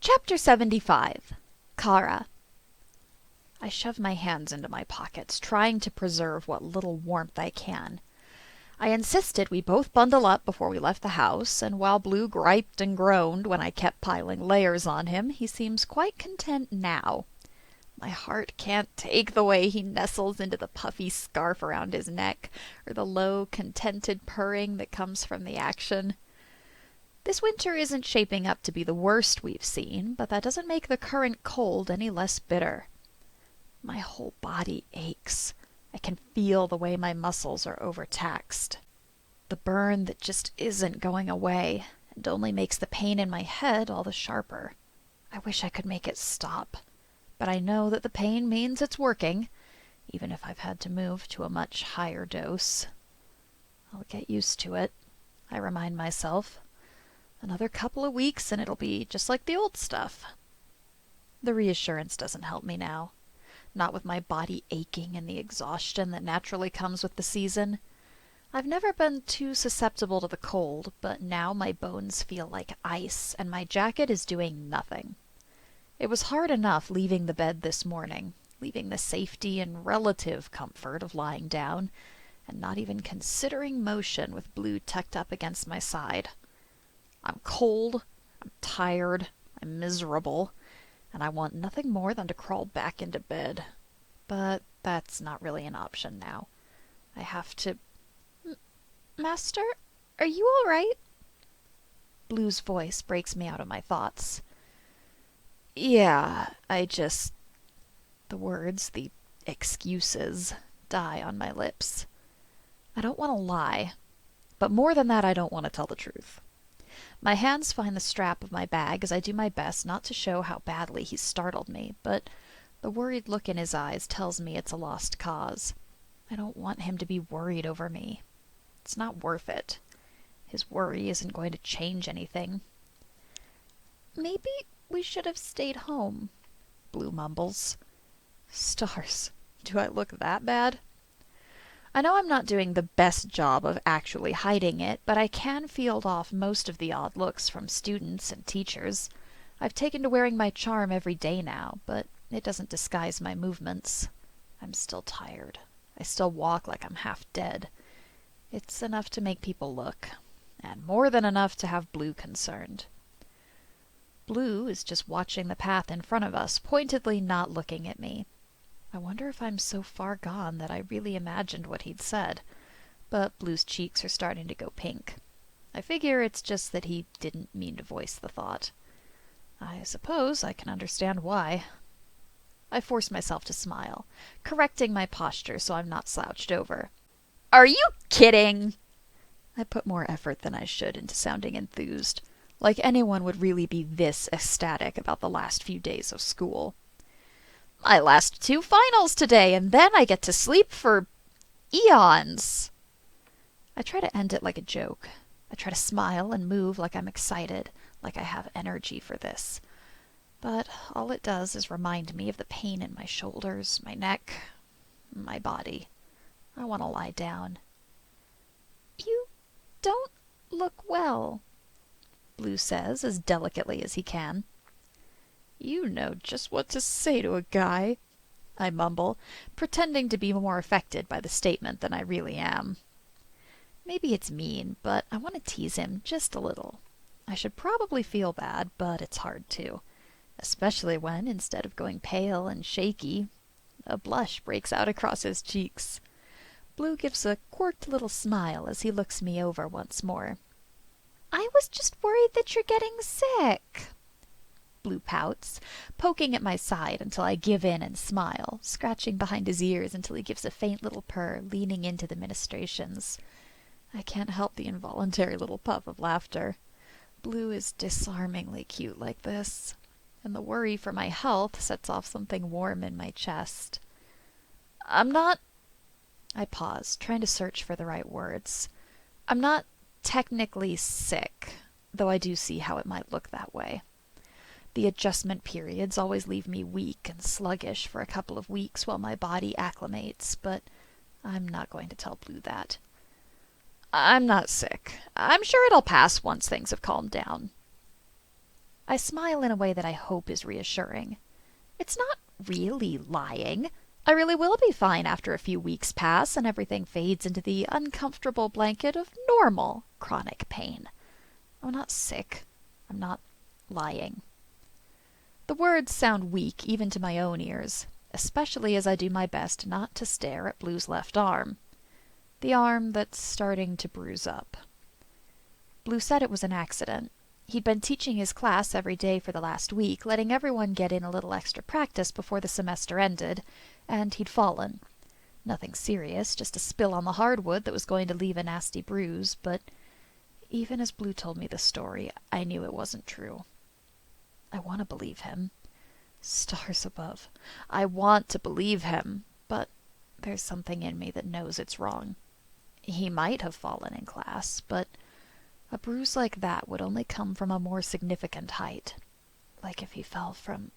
Chapter 75. Kara. I shove my hands into my pockets, trying to preserve what little warmth I can. I insisted we both bundle up before we left the house, and while Blue griped and groaned when I kept piling layers on him, he seems quite content now. My heart can't take the way he nestles into the puffy scarf around his neck, or the low, contented purring that comes from the action. This winter isn't shaping up to be the worst we've seen, but that doesn't make the current cold any less bitter. My whole body aches. I can feel the way my muscles are overtaxed. The burn that just isn't going away, and only makes the pain in my head all the sharper. I wish I could make it stop, but I know that the pain means it's working, even if I've had to move to a much higher dose. I'll get used to it, I remind myself. Another couple of weeks and it'll be just like the old stuff. The reassurance doesn't help me now. Not with my body aching and the exhaustion that naturally comes with the season. I've never been too susceptible to the cold, but now my bones feel like ice, and my jacket is doing nothing. It was hard enough leaving the bed this morning, leaving the safety and relative comfort of lying down, and not even considering motion with Blue tucked up against my side. I'm cold, I'm tired, I'm miserable, and I want nothing more than to crawl back into bed. But that's not really an option now. I have to... Master, are you all right? Blue's voice breaks me out of my thoughts. Yeah, The words, the excuses, die on my lips. I don't want to lie, but more than that, I don't want to tell the truth. My hands find the strap of my bag as I do my best not to show how badly he's startled me, but the worried look in his eyes tells me it's a lost cause. I don't want him to be worried over me. It's not worth it. His worry isn't going to change anything. Maybe we should have stayed home, Blue mumbles. Stars, do I look that bad? I know I'm not doing the best job of actually hiding it, but I can field off most of the odd looks from students and teachers. I've taken to wearing my charm every day now, but it doesn't disguise my movements. I'm still tired. I still walk like I'm half dead. It's enough to make people look, and more than enough to have Blue concerned. Blue is just watching the path in front of us, pointedly not looking at me. I wonder if I'm so far gone that I really imagined what he'd said. But Blue's cheeks are starting to go pink. I figure it's just that he didn't mean to voice the thought. I suppose I can understand why. I force myself to smile, correcting my posture so I'm not slouched over. Are you kidding? I put more effort than I should into sounding enthused, like anyone would really be this ecstatic about the last few days of school. My last 2 finals today, and then I get to sleep for eons. I try to end it like a joke. I try to smile and move like I'm excited, like I have energy for this. But all it does is remind me of the pain in my shoulders, my neck, my body. I want to lie down. You don't look well, Blue says as delicately as he can. You know just what to say to a guy, I mumble, pretending to be more affected by the statement than I really am. Maybe it's mean, but I want to tease him just a little. I should probably feel bad, but it's hard to, especially when, instead of going pale and shaky, a blush breaks out across his cheeks. Blue gives a quirked little smile as he looks me over once more. I was just worried that you're getting sick, Blue pouts, poking at my side until I give in and smile, scratching behind his ears until he gives a faint little purr, leaning into the ministrations. I can't help the involuntary little puff of laughter. Blue is disarmingly cute like this, and the worry for my health sets off something warm in my chest. I'm not... I pause, trying to search for the right words. I'm not technically sick, though I do see how it might look that way. The adjustment periods always leave me weak and sluggish for a couple of weeks while my body acclimates, but I'm not going to tell Blue that. I'm not sick. I'm sure it'll pass once things have calmed down. I smile in a way that I hope is reassuring. It's not really lying. I really will be fine after a few weeks pass and everything fades into the uncomfortable blanket of normal chronic pain. I'm not sick. I'm not lying. The words sound weak even to my own ears, especially as I do my best not to stare at Blue's left arm. The arm that's starting to bruise up. Blue said it was an accident. He'd been teaching his class every day for the last week, letting everyone get in a little extra practice before the semester ended, and he'd fallen. Nothing serious, just a spill on the hardwood that was going to leave a nasty bruise, but even as Blue told me the story, I knew it wasn't true. I want to believe him. Stars above. I want to believe him, but there's something in me that knows it's wrong. He might have fallen in class, but a bruise like that would only come from a more significant height. Like if he fell from...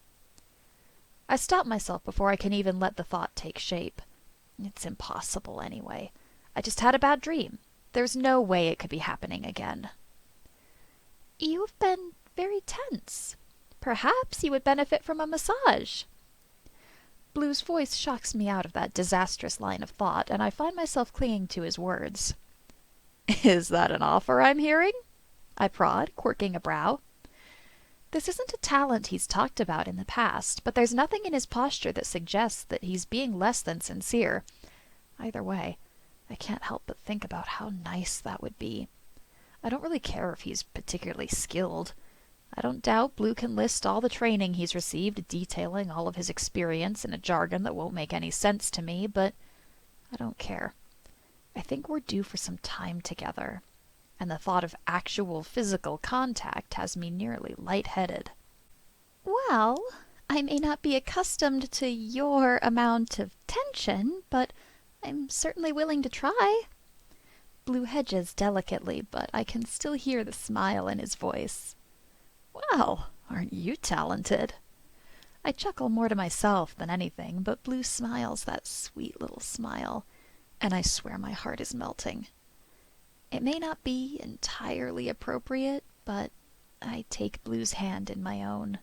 I stop myself before I can even let the thought take shape. It's impossible anyway. I just had a bad dream. There's no way it could be happening again. You've been very tense. Perhaps you would benefit from a massage. Blue's voice shocks me out of that disastrous line of thought, and I find myself clinging to his words. Is that an offer I'm hearing? I prod, quirking a brow. This isn't a talent he's talked about in the past, but there's nothing in his posture that suggests that he's being less than sincere. Either way, I can't help but think about how nice that would be. I don't really care if he's particularly skilled. I don't doubt Blue can list all the training he's received, detailing all of his experience in a jargon that won't make any sense to me, but I don't care. I think we're due for some time together, and the thought of actual physical contact has me nearly lightheaded. Well, I may not be accustomed to your amount of tension, but I'm certainly willing to try. Blue hedges delicately, but I can still hear the smile in his voice. Well, aren't you talented? I chuckle more to myself than anything, but Blue smiles that sweet little smile, and I swear my heart is melting. It may not be entirely appropriate, but I take Blue's hand in my own.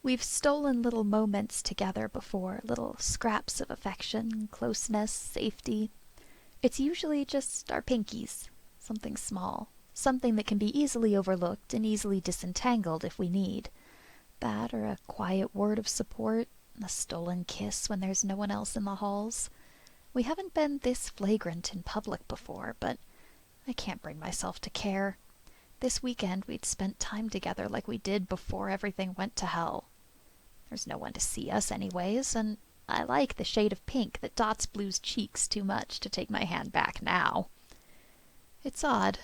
We've stolen little moments together before, little scraps of affection, closeness, safety. It's usually just our pinkies, something small, something that can be easily overlooked and easily disentangled if we need. That or a quiet word of support, a stolen kiss when there's no one else in the halls. We haven't been this flagrant in public before, but I can't bring myself to care. This weekend we'd spent time together like we did before everything went to hell. There's no one to see us anyways, and I like the shade of pink that dots Blue's cheeks too much to take my hand back now. It's odd.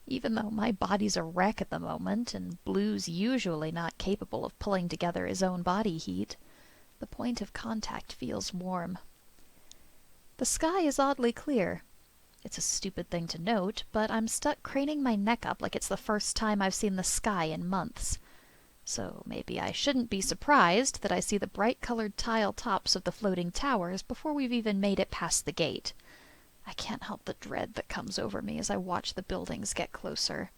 Even though my body's a wreck at the moment, and Blue's usually not capable of pulling together his own body heat, the point of contact feels warm. The sky is oddly clear. It's a stupid thing to note, but I'm stuck craning my neck up like it's the first time I've seen the sky in months. So maybe I shouldn't be surprised that I see the bright-colored tile tops of the floating towers before we've even made it past the gate. I can't help the dread that comes over me as I watch the buildings get closer.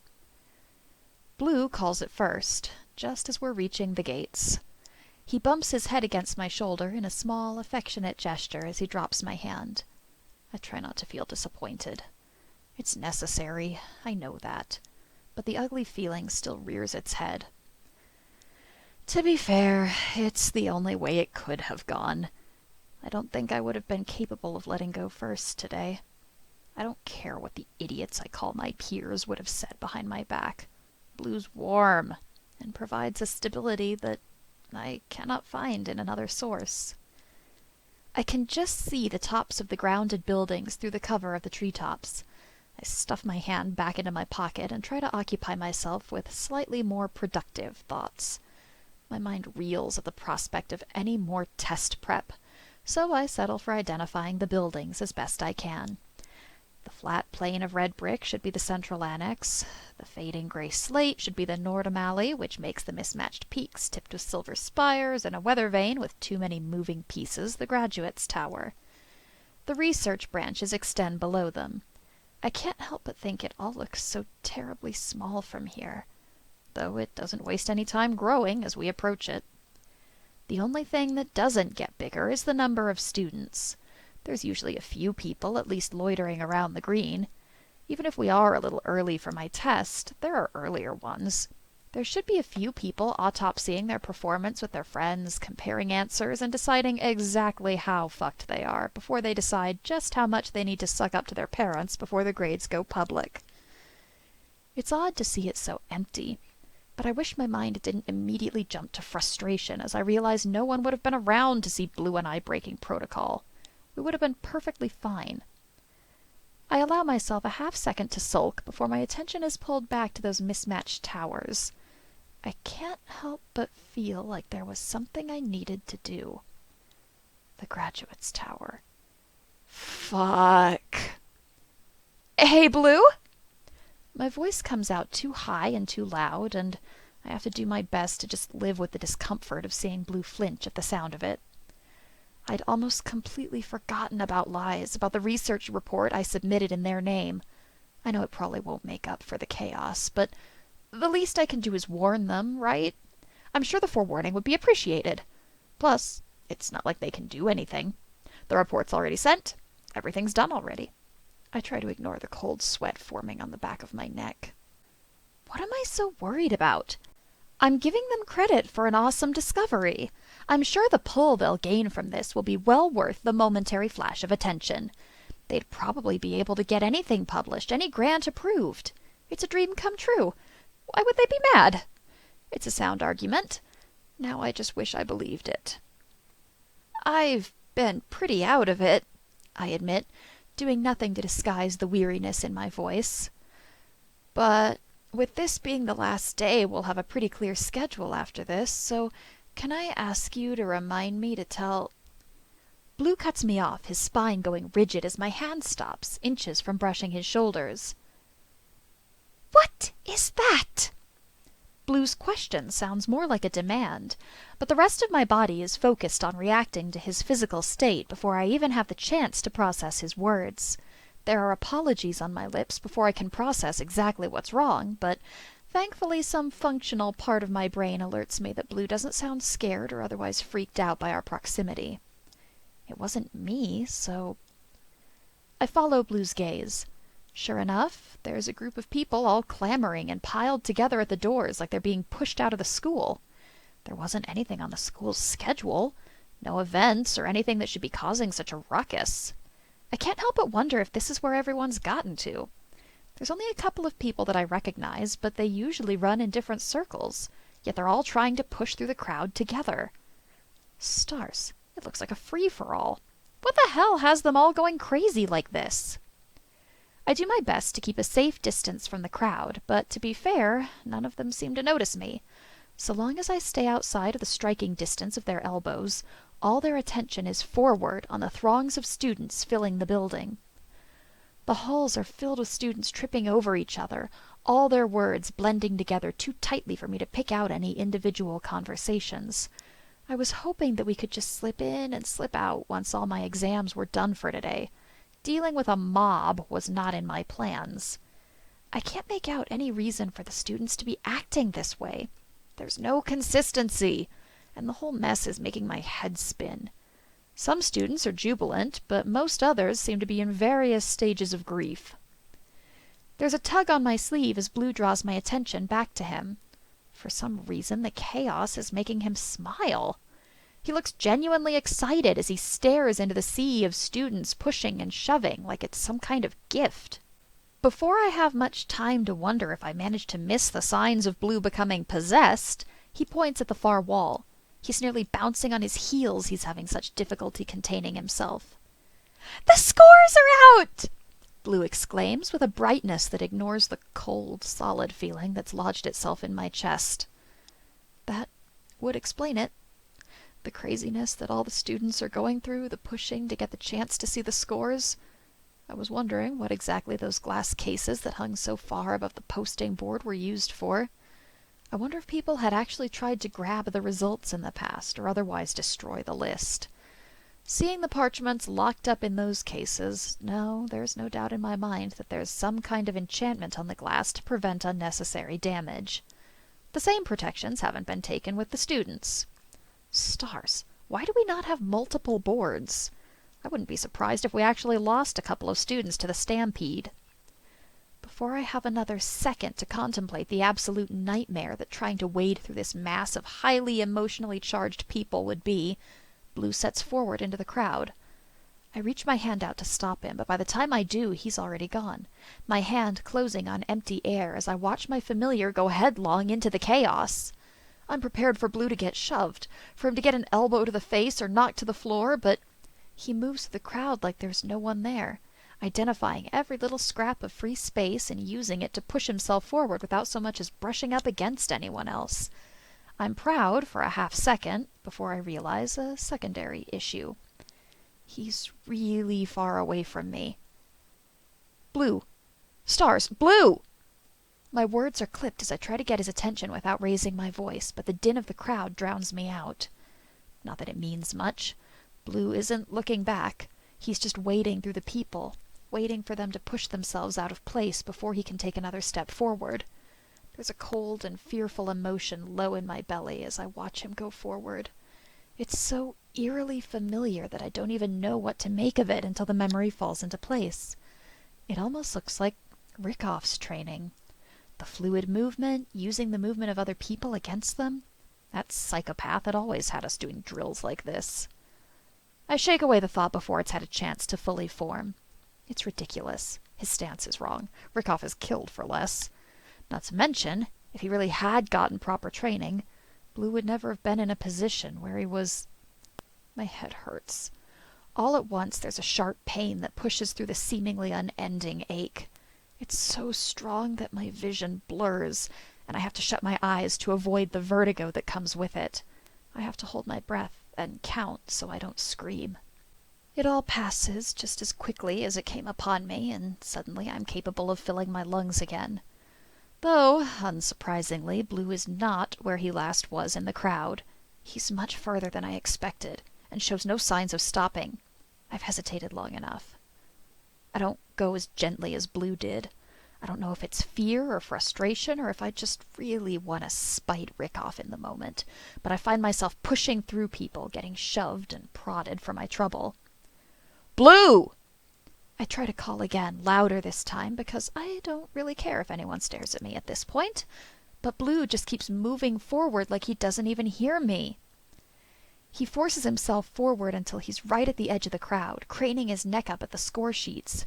Blue calls it first, just as we're reaching the gates. He bumps his head against my shoulder in a small, affectionate gesture as he drops my hand. I try not to feel disappointed. It's necessary, I know that, but the ugly feeling still rears its head. To be fair, it's the only way it could have gone. I don't think I would have been capable of letting go first today. I don't care what the idiots I call my peers would have said behind my back. Blue's warm, and provides a stability that I cannot find in another source. I can just see the tops of the grounded buildings through the cover of the treetops. I stuff my hand back into my pocket and try to occupy myself with slightly more productive thoughts. My mind reels at the prospect of any more test prep, so I settle for identifying the buildings as best I can. The flat plane of red brick should be the central annex. The fading gray slate should be the Nordham alley, which makes the mismatched peaks tipped with silver spires and a weather vane with too many moving pieces the graduates' tower. The research branches extend below them. I can't help but think it all looks so terribly small from here. though it doesn't waste any time growing as we approach it. The only thing that doesn't get bigger is the number of students. There's usually a few people at least loitering around the green. Even if we are a little early for my test, there are earlier ones. There should be a few people autopsying their performance with their friends, comparing answers, and deciding exactly how fucked they are before they decide just how much they need to suck up to their parents before the grades go public. It's odd to see it so empty, but I wish my mind didn't immediately jump to frustration as I realized no one would have been around to see Blue and I breaking protocol. We would have been perfectly fine. I allow myself a half-second to sulk before my attention is pulled back to those mismatched towers. I can't help but feel like there was something I needed to do. The Graduates Tower. Fuck. Hey, Blue? My voice comes out too high and too loud, and I have to do my best to just live with the discomfort of seeing Blue flinch at the sound of it. I'd almost completely forgotten about lies, about the research report I submitted in their name. I know it probably won't make up for the chaos, but the least I can do is warn them, right? I'm sure the forewarning would be appreciated. Plus, it's not like they can do anything. The report's already sent. Everything's done already. I try to ignore the cold sweat forming on the back of my neck. What am I so worried about? I'm giving them credit for an awesome discovery. I'm sure the pull they'll gain from this will be well worth the momentary flash of attention. They'd probably be able to get anything published, any grant approved. It's a dream come true. Why would they be mad? It's a sound argument. Now I just wish I believed it. I've been pretty out of it, I admit, doing nothing to disguise the weariness in my voice. But with this being the last day, we'll have a pretty clear schedule after this, so can I ask you to remind me to tell... Blue cuts me off, his spine going rigid as my hand stops, inches from brushing his shoulders. What is that? Blue's question sounds more like a demand, but the rest of my body is focused on reacting to his physical state before I even have the chance to process his words. There are apologies on my lips before I can process exactly what's wrong, but thankfully some functional part of my brain alerts me that Blue doesn't sound scared or otherwise freaked out by our proximity. It wasn't me, so... I follow Blue's gaze. Sure enough, there's a group of people all clamoring and piled together at the doors like they're being pushed out of the school. There wasn't anything on the school's schedule, no events or anything that should be causing such a ruckus. I can't help but wonder if this is where everyone's gotten to. There's only a couple of people that I recognize, but they usually run in different circles, yet they're all trying to push through the crowd together. Stars, it looks like a free-for-all. What the hell has them all going crazy like this? I do my best to keep a safe distance from the crowd, but to be fair, none of them seem to notice me. So long as I stay outside of the striking distance of their elbows, all their attention is forward on the throngs of students filling the building. The halls are filled with students tripping over each other, all their words blending together too tightly for me to pick out any individual conversations. I was hoping that we could just slip in and slip out once all my exams were done for today. Dealing with a mob was not in my plans. I can't make out any reason for the students to be acting this way. There's no consistency, and the whole mess is making my head spin. Some students are jubilant, but most others seem to be in various stages of grief. There's a tug on my sleeve as Blue draws my attention back to him. For some reason, the chaos is making him smile. He looks genuinely excited as he stares into the sea of students pushing and shoving like it's some kind of gift. Before I have much time to wonder if I managed to miss the signs of Blue becoming possessed, he points at the far wall. He's nearly bouncing on his heels, he's having such difficulty containing himself. "The scores are out!" Blue exclaims with a brightness that ignores the cold, solid feeling that's lodged itself in my chest. That would explain it. The craziness that all the students are going through, the pushing to get the chance to see the scores. I was wondering what exactly those glass cases that hung so far above the posting board were used for. I wonder if people had actually tried to grab the results in the past or otherwise destroy the list. Seeing the parchments locked up in those cases, no, there's no doubt in my mind that there's some kind of enchantment on the glass to prevent unnecessary damage. The same protections haven't been taken with the students. Stars, why do we not have multiple boards? I wouldn't be surprised if we actually lost a couple of students to the stampede. Before I have another second to contemplate the absolute nightmare that trying to wade through this mass of highly emotionally charged people would be, Blue sets forward into the crowd. I reach my hand out to stop him, but by the time I do, he's already gone, my hand closing on empty air as I watch my familiar go headlong into the chaos. I'm prepared for Blue to get shoved, for him to get an elbow to the face or knocked to the floor, but he moves through the crowd like there's no one there, identifying every little scrap of free space and using it to push himself forward without so much as brushing up against anyone else. I'm proud for a half-second before I realize a secondary issue. He's really far away from me. Blue! Stars! Blue! My words are clipped as I try to get his attention without raising my voice, but the din of the crowd drowns me out. Not that it means much. Blue isn't looking back. He's just wading through the people, waiting for them to push themselves out of place before he can take another step forward. There's a cold and fearful emotion low in my belly as I watch him go forward. It's so eerily familiar that I don't even know what to make of it until the memory falls into place. It almost looks like Rickoff's training. The fluid movement, using the movement of other people against them. That psychopath had always had us doing drills like this. I shake away the thought before it's had a chance to fully form. It's ridiculous. His stance is wrong. Rickoff is killed for less. Not to mention, if he really had gotten proper training, Blue would never have been in a position where he was... My head hurts. All at once there's a sharp pain that pushes through the seemingly unending ache. It's so strong that my vision blurs, and I have to shut my eyes to avoid the vertigo that comes with it. I have to hold my breath and count so I don't scream. It all passes just as quickly as it came upon me, and suddenly I'm capable of filling my lungs again. Though, unsurprisingly, Blue is not where he last was in the crowd. He's much further than I expected, and shows no signs of stopping. I've hesitated long enough. I don't go as gently as Blue did. I don't know if it's fear or frustration, or if I just really want to spite Rickoff in the moment, but I find myself pushing through people, getting shoved and prodded for my trouble. Blue! I try to call again, louder this time, because I don't really care if anyone stares at me at this point, but Blue just keeps moving forward like he doesn't even hear me. He forces himself forward until he's right at the edge of the crowd, craning his neck up at the score sheets.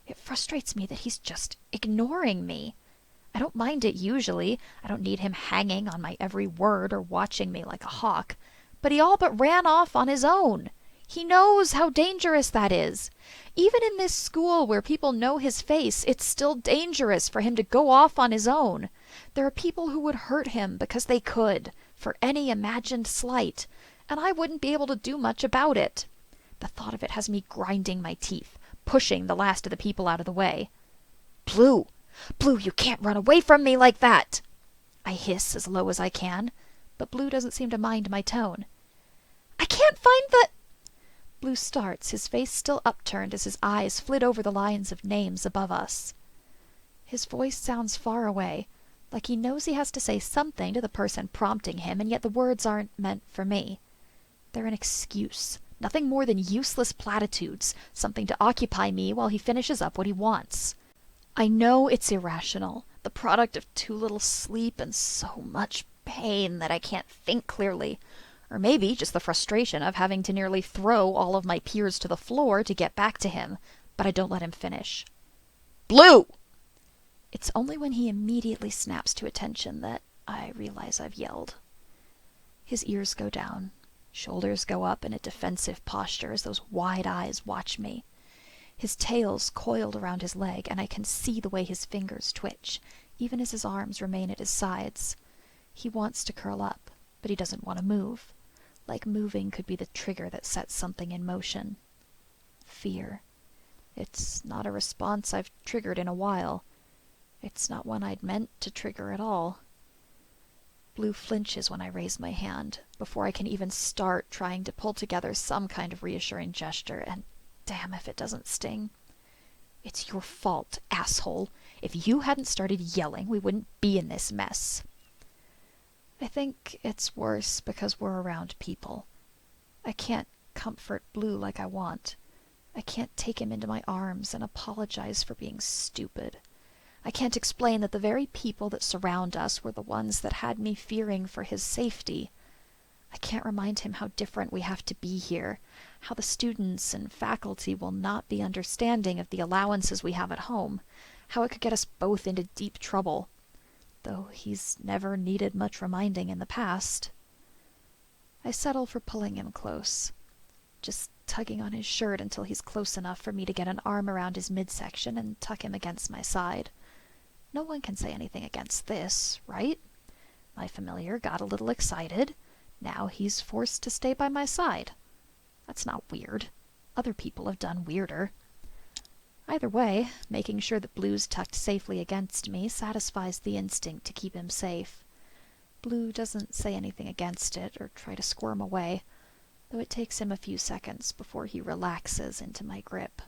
It frustrates me that he's just ignoring me. I don't mind it usually. I don't need him hanging on my every word or watching me like a hawk. But he all but ran off on his own. He knows how dangerous that is. Even in this school where people know his face, it's still dangerous for him to go off on his own. There are people who would hurt him because they could, for any imagined slight, and I wouldn't be able to do much about it. The thought of it has me grinding my teeth, pushing the last of the people out of the way. Blue! Blue, you can't run away from me like that! I hiss as low as I can, but Blue doesn't seem to mind my tone. I can't find the... Blue starts, his face still upturned as his eyes flit over the lines of names above us. His voice sounds far away, like he knows he has to say something to the person prompting him, and yet the words aren't meant for me. They're an excuse, nothing more than useless platitudes, something to occupy me while he finishes up what he wants. I know it's irrational, the product of too little sleep and so much pain that I can't think clearly. Or maybe just the frustration of having to nearly throw all of my peers to the floor to get back to him, but I don't let him finish. Blue! It's only when he immediately snaps to attention that I realize I've yelled. His ears go down, shoulders go up in a defensive posture as those wide eyes watch me. His tail's coiled around his leg, and I can see the way his fingers twitch, even as his arms remain at his sides. He wants to curl up, but he doesn't want to move. Like moving could be the trigger that sets something in motion. Fear. It's not a response I've triggered in a while. It's not one I'd meant to trigger at all. Blue flinches when I raise my hand, before I can even start trying to pull together some kind of reassuring gesture, and damn if it doesn't sting. It's your fault, asshole. If you hadn't started yelling, we wouldn't be in this mess. I think it's worse because we're around people. I can't comfort Blue like I want. I can't take him into my arms and apologize for being stupid. I can't explain that the very people that surround us were the ones that had me fearing for his safety. I can't remind him how different we have to be here, how the students and faculty will not be understanding of the allowances we have at home, how it could get us both into deep trouble, though he's never needed much reminding in the past. I settle for pulling him close, just tugging on his shirt until he's close enough for me to get an arm around his midsection and tuck him against my side. No one can say anything against this, right? My familiar got a little excited. Now he's forced to stay by my side. That's not weird. Other people have done weirder. Either way, making sure that Blue's tucked safely against me satisfies the instinct to keep him safe. Blue doesn't say anything against it or try to squirm away, though it takes him a few seconds before he relaxes into my grip.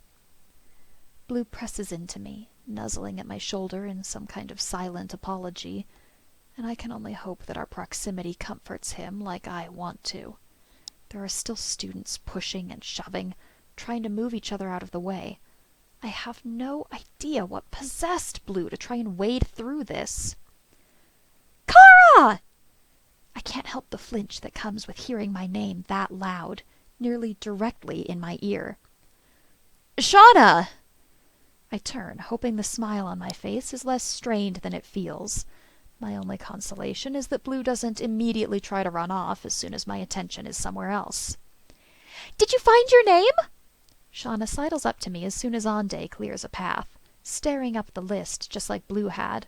Blue presses into me, nuzzling at my shoulder in some kind of silent apology, and I can only hope that our proximity comforts him like I want to. There are still students pushing and shoving, trying to move each other out of the way. I have no idea what possessed Blue to try and wade through this. Kara! I can't help the flinch that comes with hearing my name that loud, nearly directly in my ear. Shauna! I turn, hoping the smile on my face is less strained than it feels. My only consolation is that Blue doesn't immediately try to run off as soon as my attention is somewhere else. Did you find your name? Shauna sidles up to me as soon as Ande clears a path, staring up the list just like Blue had.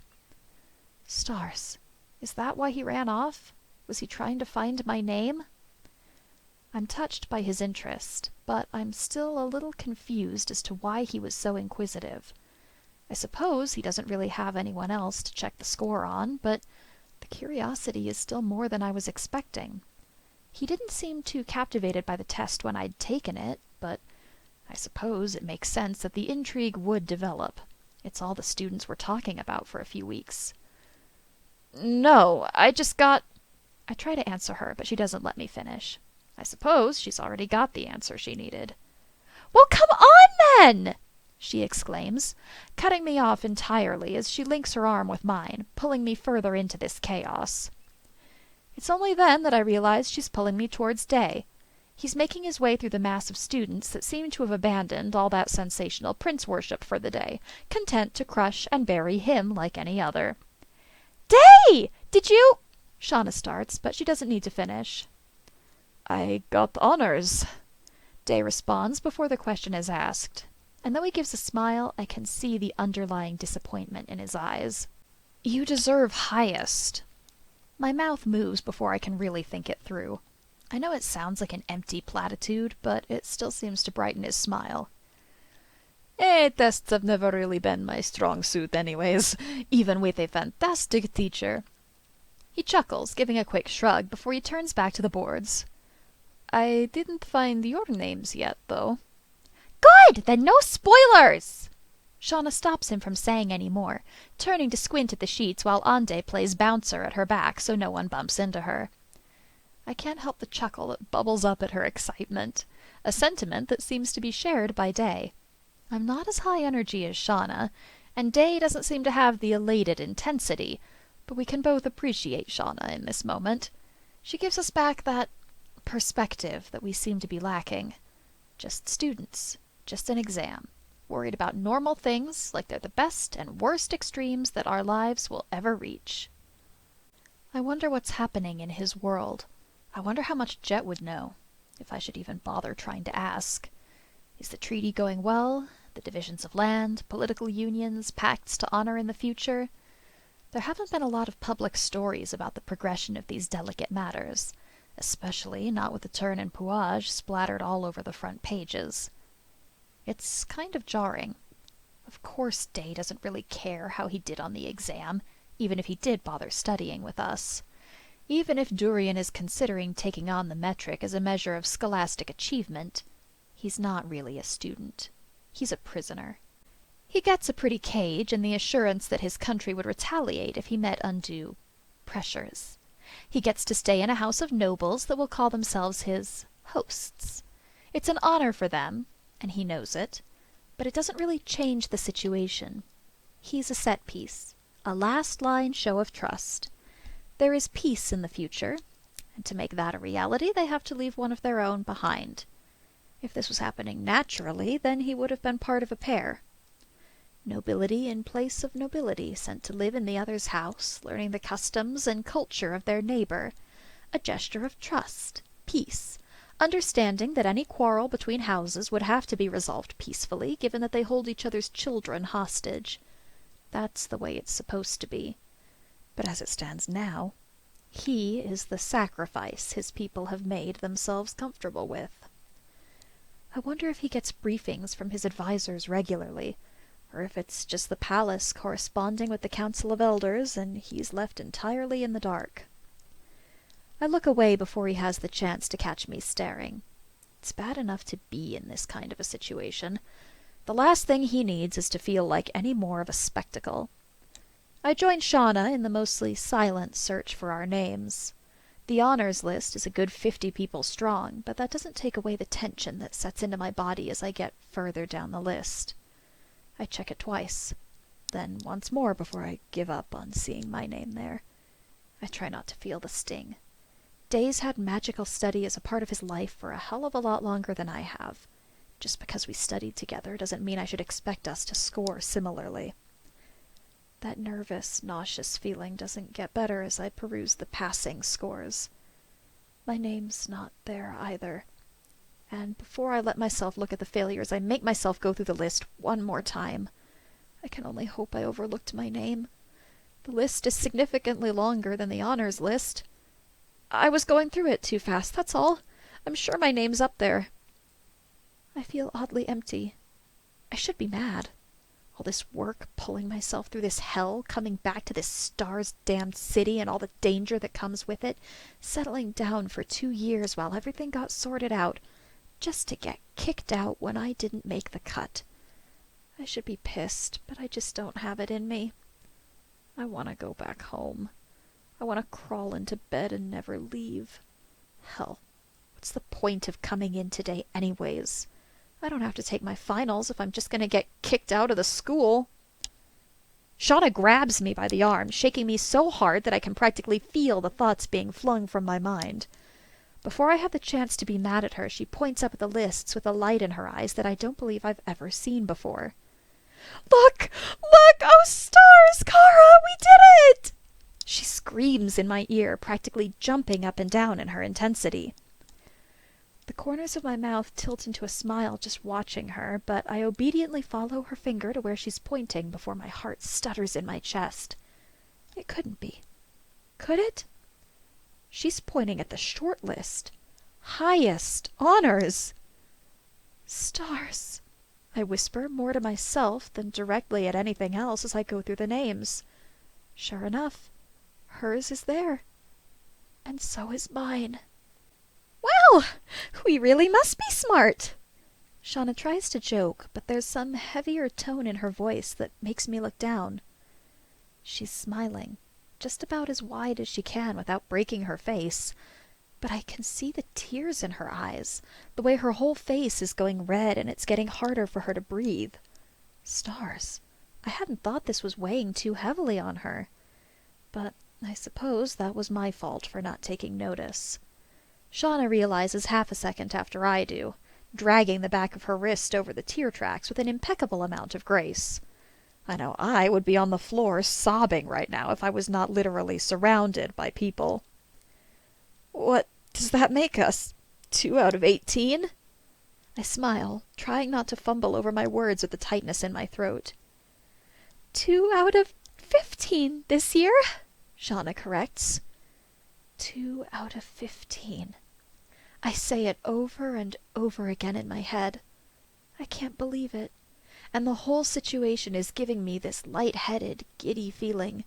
Stars. Is that why he ran off? Was he trying to find my name? I'm touched by his interest, but I'm still a little confused as to why he was so inquisitive. I suppose he doesn't really have anyone else to check the score on, but the curiosity is still more than I was expecting. He didn't seem too captivated by the test when I'd taken it, but I suppose it makes sense that the intrigue would develop. It's all the students were talking about for a few weeks. No, I just got... I try to answer her, but she doesn't let me finish. I suppose she's already got the answer she needed. Well, come on then! She exclaims, cutting me off entirely as she links her arm with mine, pulling me further into this chaos. It's only then that I realize she's pulling me towards Day. He's making his way through the mass of students that seem to have abandoned all that sensational prince worship for the day, content to crush and bury him like any other. Day! Did you... Shauna starts, but she doesn't need to finish. I got honors, Day responds before the question is asked, and though he gives a smile, I can see the underlying disappointment in his eyes. You deserve highest. My mouth moves before I can really think it through. I know it sounds like an empty platitude, but it still seems to brighten his smile. Tests have never really been my strong suit anyways, even with a fantastic teacher. He chuckles, giving a quick shrug before he turns back to the boards. I didn't find your names yet, though. Good! Then no spoilers! Shauna stops him from saying any more, turning to squint at the sheets while Ande plays bouncer at her back so no one bumps into her. I can't help the chuckle that bubbles up at her excitement, a sentiment that seems to be shared by Day. I'm not as high energy as Shauna, and Day doesn't seem to have the elated intensity, but we can both appreciate Shauna in this moment. She gives us back that perspective that we seem to be lacking. Just students, just an exam, worried about normal things like they're the best and worst extremes that our lives will ever reach. I wonder what's happening in his world. I wonder how much Jet would know, if I should even bother trying to ask. Is the treaty going well? The divisions of land, political unions, pacts to honor in the future? There haven't been a lot of public stories about the progression of these delicate matters, especially not with the turn and Puaj splattered all over the front pages. It's kind of jarring. Of course Day doesn't really care how he did on the exam, even if he did bother studying with us. Even if Durian is considering taking on the metric as a measure of scholastic achievement, he's not really a student. He's a prisoner. He gets a pretty cage and the assurance that his country would retaliate if he met undue pressures. He gets to stay in a house of nobles that will call themselves his hosts. It's an honor for them, and he knows it, but it doesn't really change the situation. He's a set piece, a last-line show of trust. There is peace in the future, and to make that a reality, they have to leave one of their own behind. If this was happening naturally, then he would have been part of a pair. Nobility in place of nobility, sent to live in the other's house, learning the customs and culture of their neighbor. A gesture of trust, peace, understanding that any quarrel between houses would have to be resolved peacefully, given that they hold each other's children hostage. That's the way it's supposed to be. But as it stands now, he is the sacrifice his people have made themselves comfortable with. I wonder if he gets briefings from his advisors regularly, or if it's just the palace corresponding with the Council of Elders, and he's left entirely in the dark. I look away before he has the chance to catch me staring. It's bad enough to be in this kind of a situation. The last thing he needs is to feel like any more of a spectacle. I join Shauna in the mostly silent search for our names. The honors list is a good 50 people strong, but that doesn't take away the tension that sets into my body as I get further down the list. I check it twice, then once more before I give up on seeing my name there. I try not to feel the sting. Day's had magical study as a part of his life for a hell of a lot longer than I have. Just because we studied together doesn't mean I should expect us to score similarly. That nervous, nauseous feeling doesn't get better as I peruse the passing scores. My name's not there either. And before I let myself look at the failures, I make myself go through the list one more time. I can only hope I overlooked my name. The list is significantly longer than the honors list. I was going through it too fast, that's all. I'm sure my name's up there. I feel oddly empty. I should be mad. All this work, pulling myself through this hell, coming back to this stars-damned city and all the danger that comes with it, settling down for 2 years while everything got sorted out, just to get kicked out when I didn't make the cut. I should be pissed, but I just don't have it in me. I want to go back home. I want to crawl into bed and never leave. Hell, what's the point of coming in today anyways? I don't have to take my finals if I'm just going to get kicked out of the school. Shauna grabs me by the arm, shaking me so hard that I can practically feel the thoughts being flung from my mind. Before I have the chance to be mad at her, she points up at the lists with a light in her eyes that I don't believe I've ever seen before. Look! Look! Oh, stars! Kara, we did it! She screams in my ear, practically jumping up and down in her intensity. The corners of my mouth tilt into a smile just watching her, but I obediently follow her finger to where she's pointing before my heart stutters in my chest. It couldn't be. Could it? She's pointing at the short list. Highest honors. Stars, I whisper, more to myself than directly at anything else as I go through the names. Sure enough, hers is there. And so is mine. Well, we really must be smart. Shauna tries to joke, but there's some heavier tone in her voice that makes me look down. She's smiling, just about as wide as she can without breaking her face, but I can see the tears in her eyes, the way her whole face is going red and it's getting harder for her to breathe. Stars, I hadn't thought this was weighing too heavily on her. But I suppose that was my fault for not taking notice. Shauna realizes half a second after I do, dragging the back of her wrist over the tear tracks with an impeccable amount of grace. I know I would be on the floor sobbing right now if I was not literally surrounded by people. What does that make us? 2 out of 18? I smile, trying not to fumble over my words with the tightness in my throat. 2 out of 15 this year, Shauna corrects. 2 out of 15. I say it over and over again in my head. I can't believe it, and the whole situation is giving me this light-headed, giddy feeling.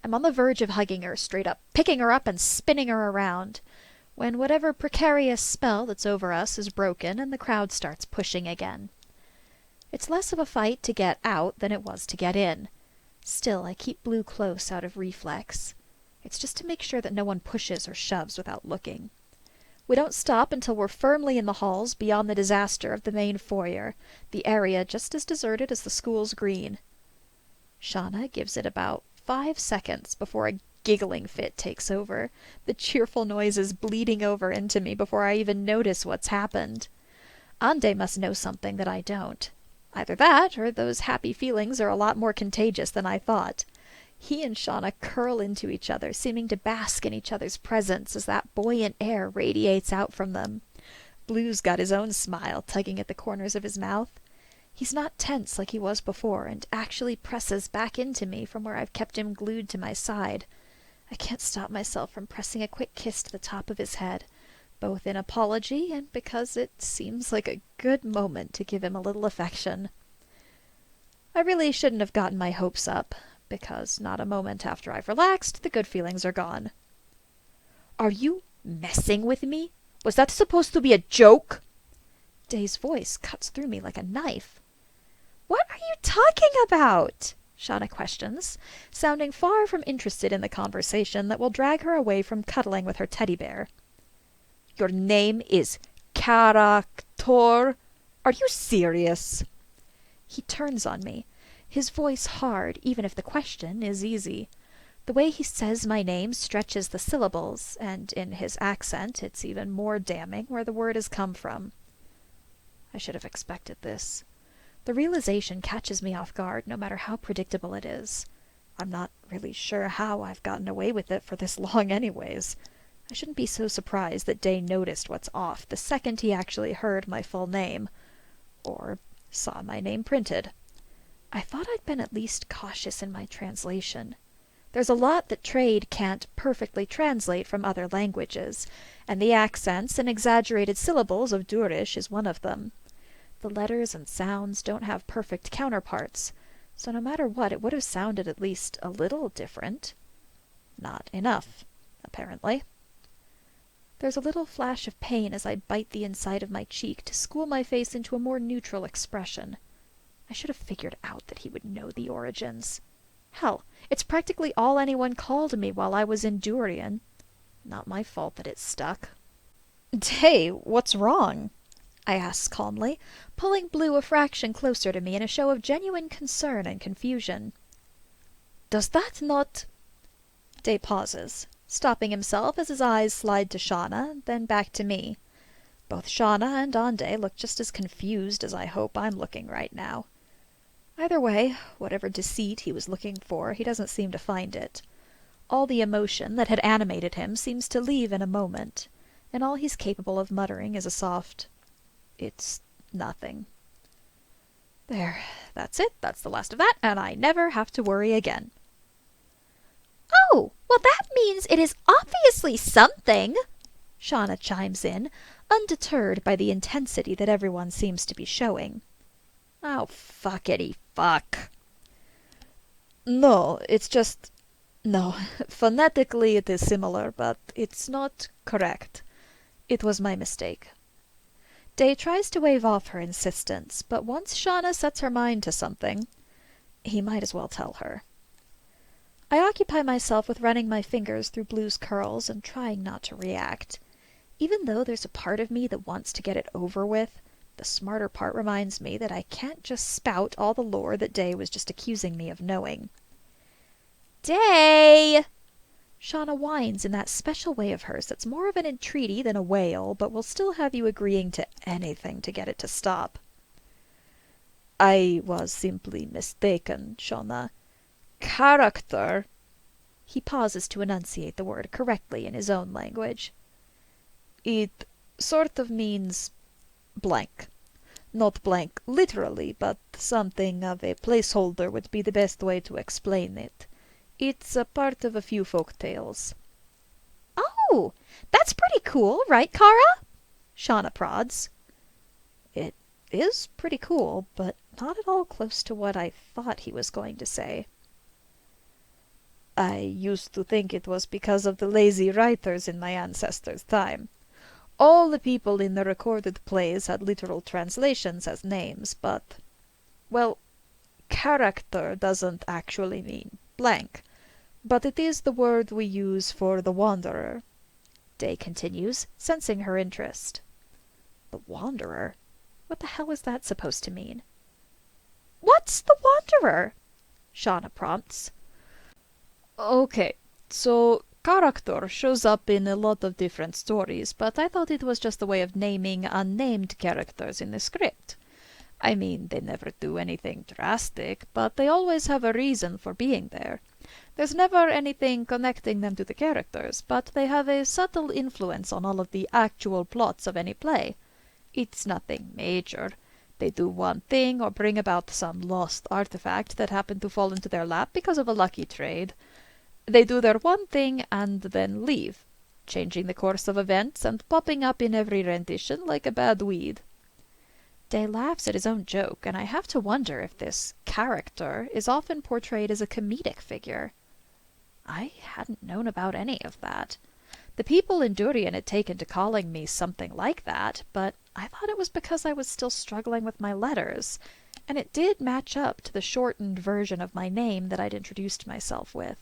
I'm on the verge of hugging her straight up, picking her up and spinning her around, when whatever precarious spell that's over us is broken and the crowd starts pushing again. It's less of a fight to get out than it was to get in. Still, I keep Blue close out of reflex. It's just to make sure that no one pushes or shoves without looking. We don't stop until we're firmly in the halls beyond the disaster of the main foyer, the area just as deserted as the school's green. Shauna gives it about 5 seconds before a giggling fit takes over, the cheerful noises bleeding over into me before I even notice what's happened. Ande must know something that I don't. Either that, or those happy feelings are a lot more contagious than I thought. He and Shauna curl into each other, seeming to bask in each other's presence as that buoyant air radiates out from them. Blue's got his own smile tugging at the corners of his mouth. He's not tense like he was before, and actually presses back into me from where I've kept him glued to my side. I can't stop myself from pressing a quick kiss to the top of his head, both in apology and because it seems like a good moment to give him a little affection. I really shouldn't have gotten my hopes up, because not a moment after I've relaxed, the good feelings are gone. Are you messing with me? Was that supposed to be a joke? Day's voice cuts through me like a knife. What are you talking about? Shauna questions, sounding far from interested in the conversation that will drag her away from cuddling with her teddy bear. Your name is Character. Are you serious? He turns on me, his voice hard, even if the question is easy. The way he says my name stretches the syllables, and in his accent it's even more damning where the word has come from. I should have expected this. The realization catches me off guard, no matter how predictable it is. I'm not really sure how I've gotten away with it for this long anyways. I shouldn't be so surprised that Day noticed what's off the second he actually heard my full name, or saw my name printed. I thought I'd been at least cautious in my translation. There's a lot that trade can't perfectly translate from other languages, and the accents and exaggerated syllables of Durish is one of them. The letters and sounds don't have perfect counterparts, so no matter what, it would have sounded at least a little different. Not enough, apparently. There's a little flash of pain as I bite the inside of my cheek to school my face into a more neutral expression. I should have figured out that he would know the origins. Hell, it's practically all anyone called me while I was in Durian. Not my fault that it stuck. Day, what's wrong? I asked calmly, pulling Blue a fraction closer to me in a show of genuine concern and confusion. Does that not... Day pauses, stopping himself as his eyes slide to Shauna, then back to me. Both Shauna and Ande look just as confused as I hope I'm looking right now. Either way, whatever deceit he was looking for, he doesn't seem to find it. All the emotion that had animated him seems to leave in a moment, and all he's capable of muttering is a soft, "It's nothing." There, that's it, that's the last of that, and I never have to worry again. Oh, well that means it is obviously something, Shauna chimes in, undeterred by the intensity that everyone seems to be showing. Oh, fuckity fuck. No, it's just... No, phonetically it is similar, but it's not correct. It was my mistake. Day tries to wave off her insistence, but once Shauna sets her mind to something, he might as well tell her. I occupy myself with running my fingers through Blue's curls and trying not to react. Even though there's a part of me that wants to get it over with, the smarter part reminds me that I can't just spout all the lore that Day was just accusing me of knowing. Day! Shauna whines in that special way of hers that's more of an entreaty than a wail, but will still have you agreeing to anything to get it to stop. I was simply mistaken, Shauna. Character. He pauses to enunciate the word correctly in his own language. It sort of means blank. Not blank literally, but something of a placeholder would be the best way to explain it. It's a part of a few folk tales. Oh, that's pretty cool, right, Kara? Shauna prods. It is pretty cool, but not at all close to what I thought he was going to say. I used to think it was because of the lazy writers in my ancestors' time. All the people in the recorded plays had literal translations as names, but, well, character doesn't actually mean blank, But it is the word we use for the wanderer, Day continues, sensing her interest. The wanderer? What the hell is that supposed to mean? What's the wanderer? Shauna prompts. Okay, so character shows up in a lot of different stories, but I thought it was just a way of naming unnamed characters in the script. I mean, they never do anything drastic, but they always have a reason for being there. There's never anything connecting them to the characters, but they have a subtle influence on all of the actual plots of any play. It's nothing major. They do one thing or bring about some lost artifact that happened to fall into their lap because of a lucky trade. They do their one thing and then leave, changing the course of events and popping up in every rendition like a bad weed. Day laughs at his own joke, and I have to wonder if this character is often portrayed as a comedic figure. I hadn't known about any of that. The people in Durian had taken to calling me something like that, but I thought it was because I was still struggling with my letters, and it did match up to the shortened version of my name that I'd introduced myself with.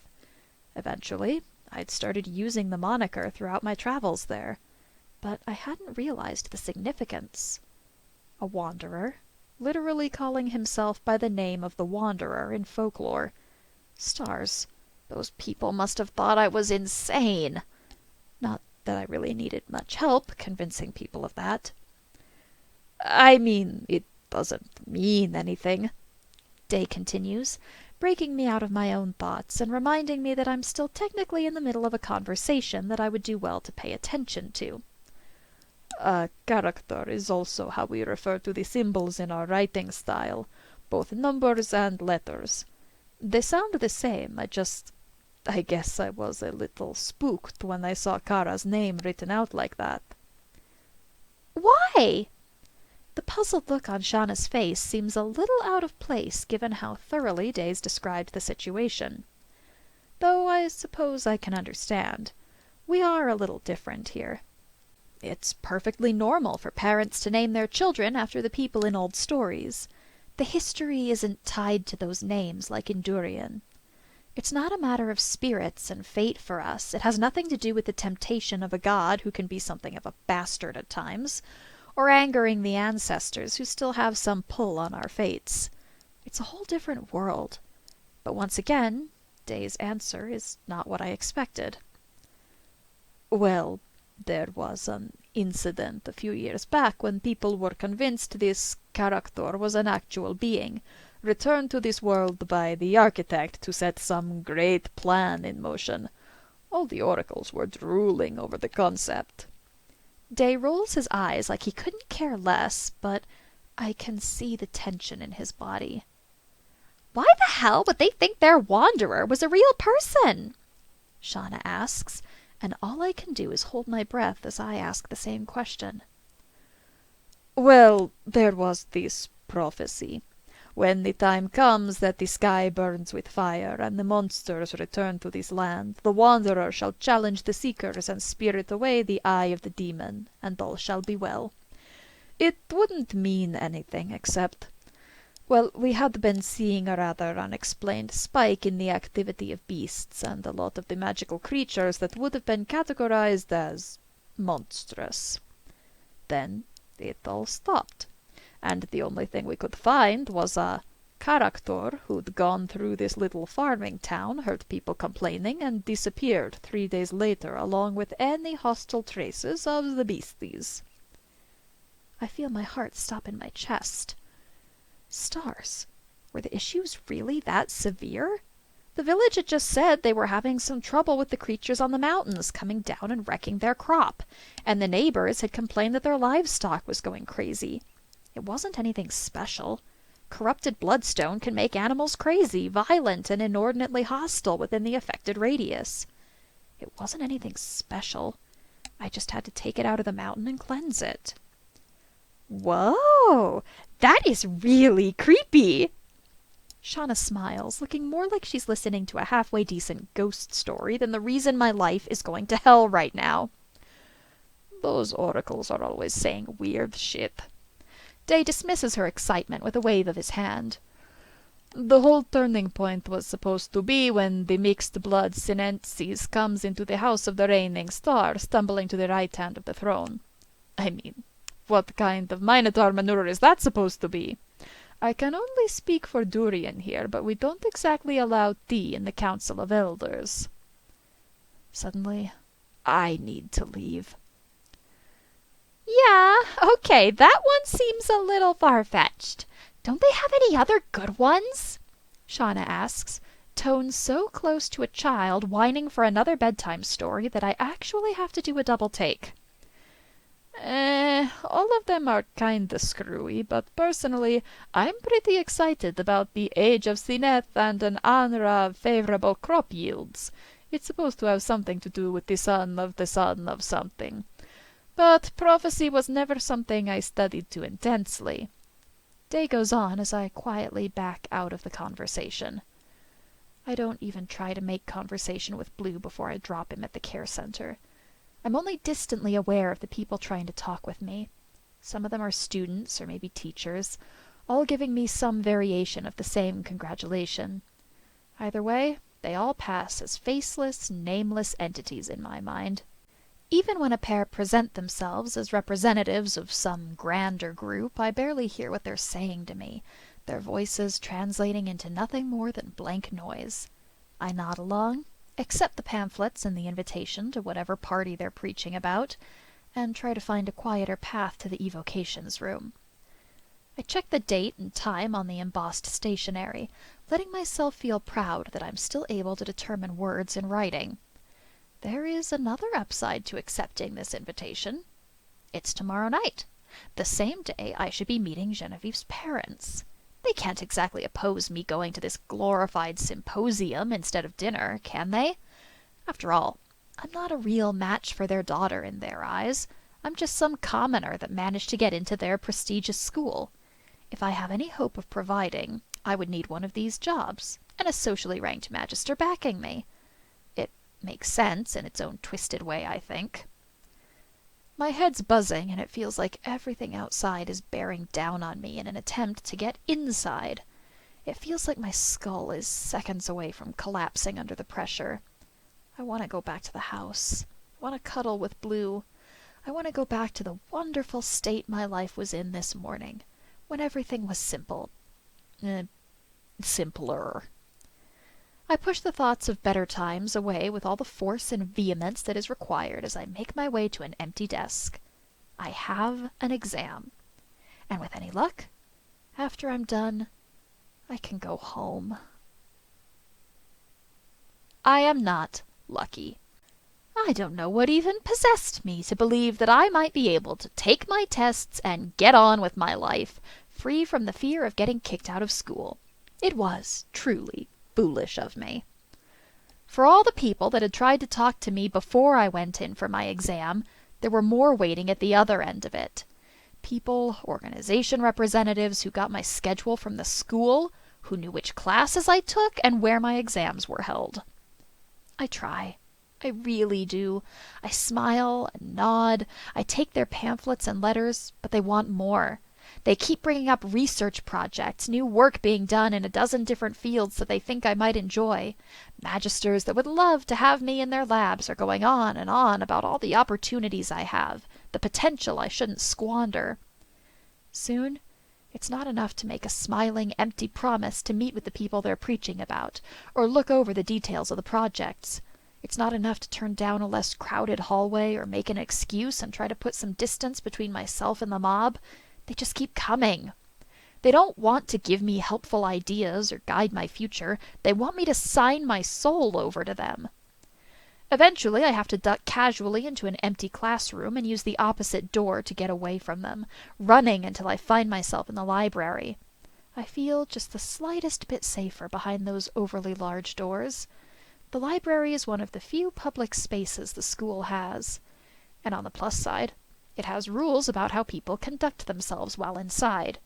Eventually, I'd started using the moniker throughout my travels there, but I hadn't realized the significance. A wanderer, literally calling himself by the name of the wanderer in folklore. Stars, those people must have thought I was insane. Not that I really needed much help convincing people of that. I mean, it doesn't mean anything, Day continues, breaking me out of my own thoughts and reminding me that I'm still technically in the middle of a conversation that I would do well to pay attention to. A character is also how we refer to the symbols in our writing style, both numbers and letters. They sound the same, I guess I was a little spooked when I saw Kara's name written out like that. Why? The puzzled look on Shauna's face seems a little out of place given how thoroughly Days described the situation. Though I suppose I can understand. We are a little different here. It's perfectly normal for parents to name their children after the people in old stories. The history isn't tied to those names like in Durian. It's not a matter of spirits and fate for us. It has nothing to do with the temptation of a god who can be something of a bastard at times, or angering the ancestors who still have some pull on our fates. It's a whole different world. But once again, Day's answer is not what I expected. Well, there was an incident a few years back when people were convinced this character was an actual being, returned to this world by the architect to set some great plan in motion. All the oracles were drooling over the concept. Day rolls his eyes like he couldn't care less, but I can see the tension in his body. Why the hell would they think their wanderer was a real person? Shauna asks, and all I can do is hold my breath as I ask the same question. Well, there was this prophecy. When the time comes that the sky burns with fire and the monsters return to this land, the wanderer shall challenge the seekers and spirit away the eye of the demon, and all shall be well. It wouldn't mean anything except... Well, we had been seeing a rather unexplained spike in the activity of beasts and a lot of the magical creatures that would have been categorized as monstrous. Then it all stopped, and the only thing we could find was a character who'd gone through this little farming town, heard people complaining, and disappeared 3 days later along with any hostile traces of the beasties. I feel my heart stop in my chest. Stars, were the issues really that severe? The village had just said they were having some trouble with the creatures on the mountains coming down and wrecking their crop, and the neighbors had complained that their livestock was going crazy. It wasn't anything special. Corrupted bloodstone can make animals crazy, violent, and inordinately hostile within the affected radius. It wasn't anything special. I just had to take it out of the mountain and cleanse it. Whoa! That is really creepy! Shauna smiles, looking more like she's listening to a halfway decent ghost story than the reason my life is going to hell right now. Those oracles are always saying weird shit. Day dismisses her excitement with a wave of his hand. The whole turning point was supposed to be when the mixed blood Sinensis comes into the house of the reigning star, stumbling to the right hand of the throne. I mean, what kind of Minotaur maneuver is that supposed to be? I can only speak for Durian here, but we don't exactly allow tea in the Council of Elders. Suddenly, I need to leave. Yeah, okay, that one seems a little far-fetched. Don't they have any other good ones? Shauna asks, tone so close to a child whining for another bedtime story that I actually have to do a double take. All of them are kinda screwy, but personally, I'm pretty excited about the Age of Sineth and an Anra of favorable crop yields. It's supposed to have something to do with the son of something. But prophecy was never something I studied too intensely. Day goes on as I quietly back out of the conversation. I don't even try to make conversation with Blue before I drop him at the care center. I'm only distantly aware of the people trying to talk with me. Some of them are students, or maybe teachers, all giving me some variation of the same congratulation. Either way, they all pass as faceless, nameless entities in my mind. Even when a pair present themselves as representatives of some grander group, I barely hear what they're saying to me, their voices translating into nothing more than blank noise. I nod along, accept the pamphlets and the invitation to whatever party they're preaching about, and try to find a quieter path to the evocations room. I check the date and time on the embossed stationery, letting myself feel proud that I'm still able to determine words in writing. There is another upside to accepting this invitation. It's tomorrow night, the same day I should be meeting Genevieve's parents. They can't exactly oppose me going to this glorified symposium instead of dinner, can they? After all, I'm not a real match for their daughter in their eyes. I'm just some commoner that managed to get into their prestigious school. If I have any hope of providing, I would need one of these jobs, and a socially ranked magister backing me. It makes sense in its own twisted way, I think. My head's buzzing, and it feels like everything outside is bearing down on me in an attempt to get inside. It feels like my skull is seconds away from collapsing under the pressure. I want to go back to the house. I want to cuddle with Blue. I want to go back to the wonderful state my life was in this morning, when everything was simple. Simpler. I push the thoughts of better times away with all the force and vehemence that is required as I make my way to an empty desk. I have an exam. And with any luck, after I'm done, I can go home. I am not lucky. I don't know what even possessed me to believe that I might be able to take my tests and get on with my life, free from the fear of getting kicked out of school. It was, truly, foolish of me. For all the people that had tried to talk to me before I went in for my exam, there were more waiting at the other end of it. People, organization representatives who got my schedule from the school, who knew which classes I took and where my exams were held. I try. I really do. I smile and nod. I take their pamphlets and letters, but they want more. They keep bringing up research projects, new work being done in a dozen different fields that they think I might enjoy. Magisters that would love to have me in their labs are going on and on about all the opportunities I have, the potential I shouldn't squander. Soon, it's not enough to make a smiling, empty promise to meet with the people they're preaching about, or look over the details of the projects. It's not enough to turn down a less crowded hallway or make an excuse and try to put some distance between myself and the mob. They just keep coming. They don't want to give me helpful ideas or guide my future. They want me to sign my soul over to them. Eventually, I have to duck casually into an empty classroom and use the opposite door to get away from them, running until I find myself in the library. I feel just the slightest bit safer behind those overly large doors. The library is one of the few public spaces the school has. And on the plus side, it has rules about how people conduct themselves while inside.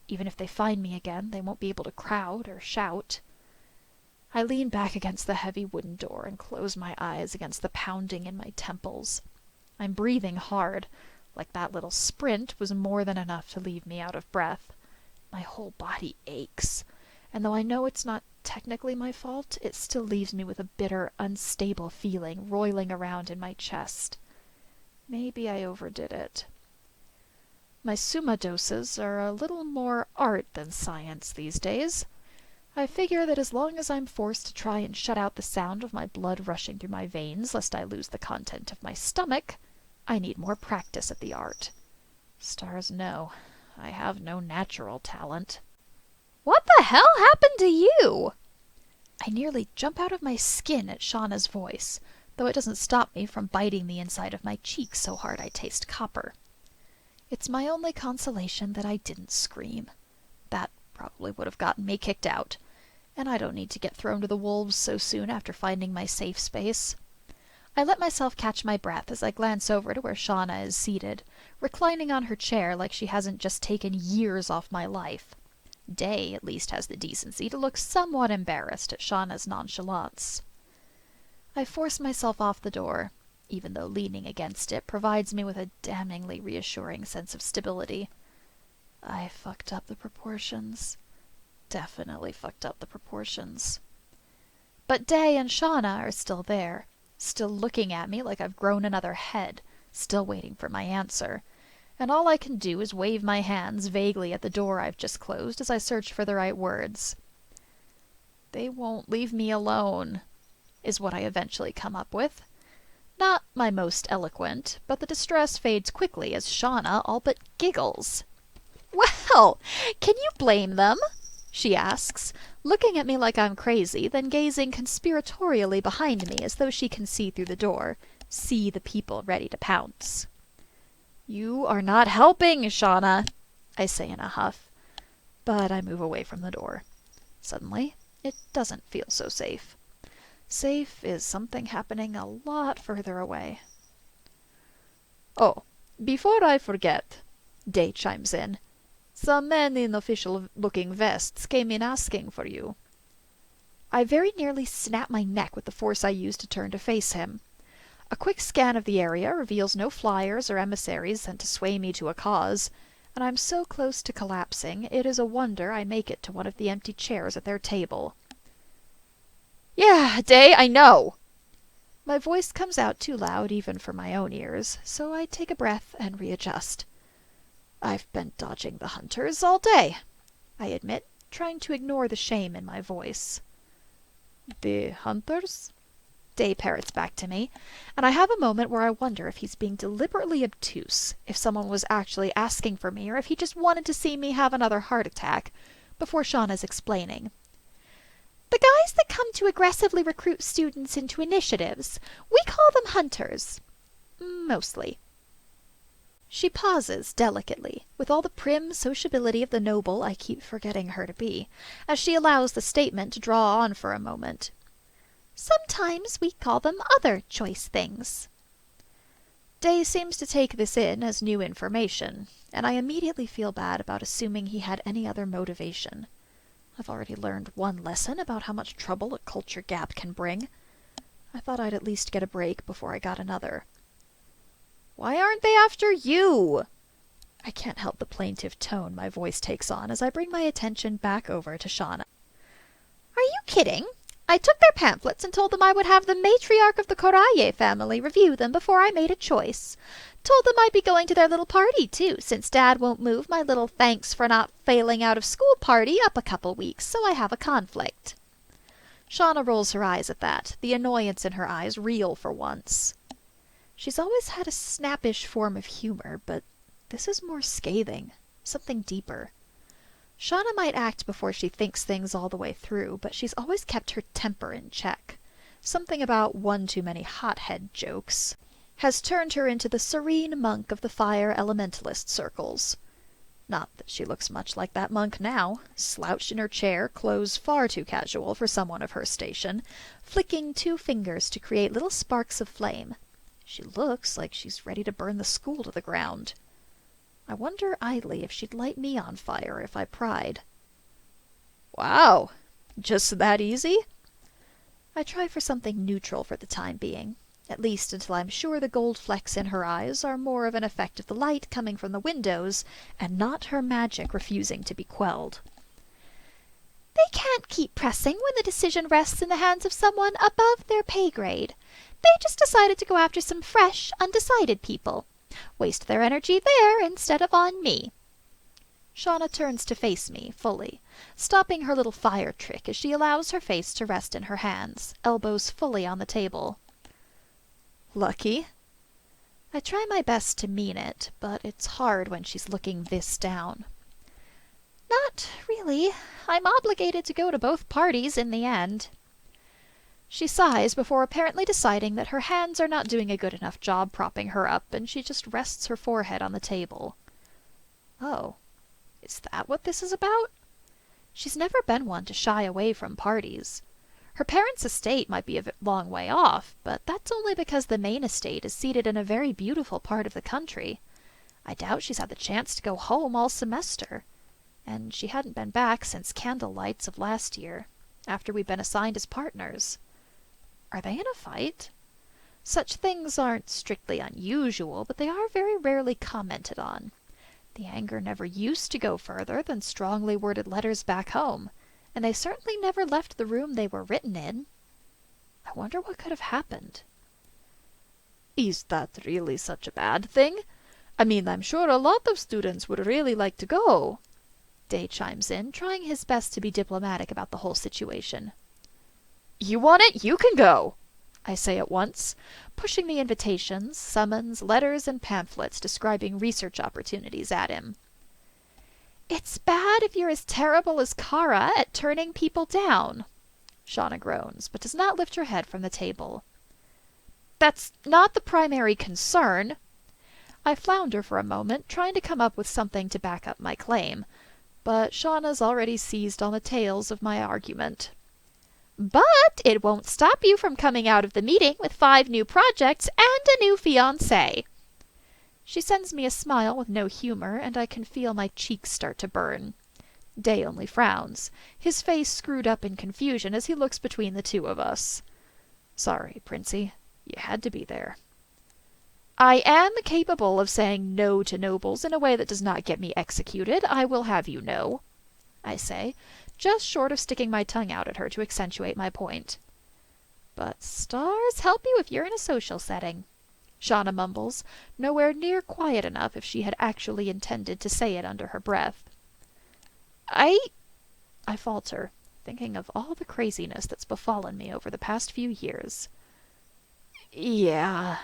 Even if they find me again, they won't be able to crowd or shout. I lean back against the heavy wooden door and close my eyes against the pounding in my temples. I'm breathing hard, like that little sprint was more than enough to leave me out of breath. My whole body aches, and though I know it's not technically my fault, it still leaves me with a bitter, unstable feeling roiling around in my chest. Maybe I overdid it. My summa doses are a little more art than science these days. I figure that as long as I'm forced to try and shut out the sound of my blood rushing through my veins lest I lose the content of my stomach, I need more practice at the art. Stars know, I have no natural talent. What the hell happened to you? I nearly jump out of my skin at Shauna's voice, though it doesn't stop me from biting the inside of my cheek so hard I taste copper. It's my only consolation that I didn't scream. That probably would have gotten me kicked out, and I don't need to get thrown to the wolves so soon after finding my safe space. I let myself catch my breath as I glance over to where Shauna is seated, reclining on her chair like she hasn't just taken years off my life. Day at least has the decency to look somewhat embarrassed at Shauna's nonchalance. I force myself off the door, even though leaning against it provides me with a damningly reassuring sense of stability. I fucked up the proportions. Definitely fucked up the proportions. But Day and Shauna are still there, still looking at me like I've grown another head, still waiting for my answer, and all I can do is wave my hands vaguely at the door I've just closed as I search for the right words. "They won't leave me alone," is what I eventually come up with. Not my most eloquent, but the distress fades quickly as Shauna all but giggles. "Well, can you blame them?" she asks, looking at me like I'm crazy, then gazing conspiratorially behind me as though she can see through the door, see the people ready to pounce. "You are not helping, Shauna," I say in a huff, but I move away from the door. Suddenly, it doesn't feel so safe. Safe is something happening a lot further away. "Oh, before I forget," Day chimes in, "some men in official-looking vests came in asking for you." I very nearly snap my neck with the force I use to turn to face him. A quick scan of the area reveals no flyers or emissaries sent to sway me to a cause, and I'm so close to collapsing it is a wonder I make it to one of the empty chairs at their table. "Yeah, Day, I know." My voice comes out too loud even for my own ears, so I take a breath and readjust. "I've been dodging the hunters all day," I admit, trying to ignore the shame in my voice. "The hunters?" Day parrots back to me, and I have a moment where I wonder if he's being deliberately obtuse, if someone was actually asking for me, or if he just wanted to see me have another heart attack, before Shauna's explaining. "The guys that come to aggressively recruit students into initiatives. We call them hunters. Mostly." She pauses delicately, with all the prim sociability of the noble I keep forgetting her to be, as she allows the statement to draw on for a moment. "Sometimes we call them other choice things." Day seems to take this in as new information, and I immediately feel bad about assuming he had any other motivation. I've already learned one lesson about how much trouble a culture gap can bring. I thought I'd at least get a break before I got another. "Why aren't they after you?" I can't help the plaintive tone my voice takes on as I bring my attention back over to Shauna. "Are you kidding? I took their pamphlets and told them I would have the matriarch of the Coralle family review them before I made a choice. Told them I'd be going to their little party, too, since Dad won't move my little thanks for not failing out of school party up a couple weeks, so I have a conflict." Shauna rolls her eyes at that, the annoyance in her eyes real for once. She's always had a snappish form of humor, but this is more scathing, something deeper. Shauna might act before she thinks things all the way through, but she's always kept her temper in check. Something about one too many hothead jokes has turned her into the serene monk of the fire elementalist circles. Not that she looks much like that monk now, slouched in her chair, clothes far too casual for someone of her station, flicking 2 fingers to create little sparks of flame. She looks like she's ready to burn the school to the ground. I wonder idly if she'd light me on fire if I pried. "Wow, just that easy?" I try for something neutral for the time being, at least until I'm sure the gold flecks in her eyes are more of an effect of the light coming from the windows and not her magic refusing to be quelled. They can't keep pressing when the decision rests in the hands of someone above their pay grade. They just decided to go after some fresh, undecided people. Waste their energy there instead of on me. Shauna turns to face me, fully, stopping her little fire trick as she allows her face to rest in her hands, elbows fully on the table. Lucky? I try my best to mean it, but it's hard when she's looking this down. Not really. I'm obligated to go to both parties in the end. She sighs before apparently deciding that her hands are not doing a good enough job propping her up, and she just rests her forehead on the table. Oh, is that what this is about? She's never been one to shy away from parties. Her parents' estate might be a long way off, but that's only because the main estate is seated in a very beautiful part of the country. I doubt she's had the chance to go home all semester. And she hadn't been back since candle lights of last year, after we'd been assigned as partners. Are they in a fight? Such things aren't strictly unusual, but they are very rarely commented on. The anger never used to go further than strongly worded letters back home, and they certainly never left the room they were written in. I wonder what could have happened. Is that really such a bad thing? I mean, I'm sure a lot of students would really like to go. Day chimes in, trying his best to be diplomatic about the whole situation. You want it? You can go, I say at once, pushing the invitations, summons, letters, and pamphlets describing research opportunities at him. It's bad if you're as terrible as Kara at turning people down, Shauna groans, but does not lift her head from the table. That's not the primary concern. I flounder for a moment, trying to come up with something to back up my claim, but Shauna's already seized on the tails of my argument. But it won't stop you from coming out of the meeting with 5 new projects and a new fiancé. She sends me a smile with no humor, and I can feel my cheeks start to burn. Day only frowns, his face screwed up in confusion as he looks between the two of us. Sorry, Princey, you had to be there. I am capable of saying no to nobles in a way that does not get me executed, I will have you know, I say, just short of sticking my tongue out at her to accentuate my point. But stars help you if you're in a social setting, Shauna mumbles, nowhere near quiet enough if she had actually intended to say it under her breath. I falter, thinking of all the craziness that's befallen me over the past few years. Yeah,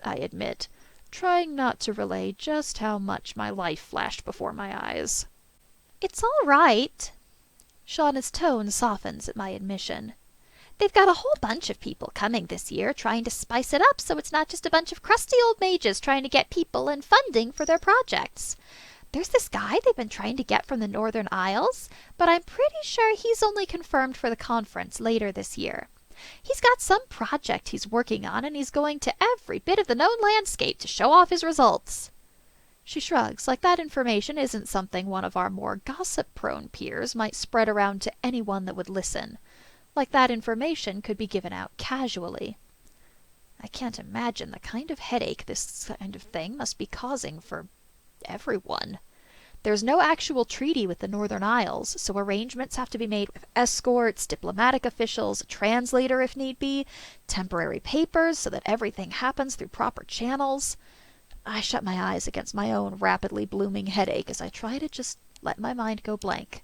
I admit, trying not to relay just how much my life flashed before my eyes. It's all right. Shauna's tone softens at my admission. They've got a whole bunch of people coming this year trying to spice it up so it's not just a bunch of crusty old mages trying to get people and funding for their projects. There's this guy they've been trying to get from the Northern Isles, but I'm pretty sure he's only confirmed for the conference later this year. He's got some project he's working on, and he's going to every bit of the known landscape to show off his results. She shrugs, like that information isn't something one of our more gossip-prone peers might spread around to anyone that would listen. Like that information could be given out casually. I can't imagine the kind of headache this kind of thing must be causing for everyone. There's no actual treaty with the Northern Isles, so arrangements have to be made with escorts, diplomatic officials, a translator if need be, temporary papers so that everything happens through proper channels. I shut my eyes against my own rapidly blooming headache as I try to just let my mind go blank.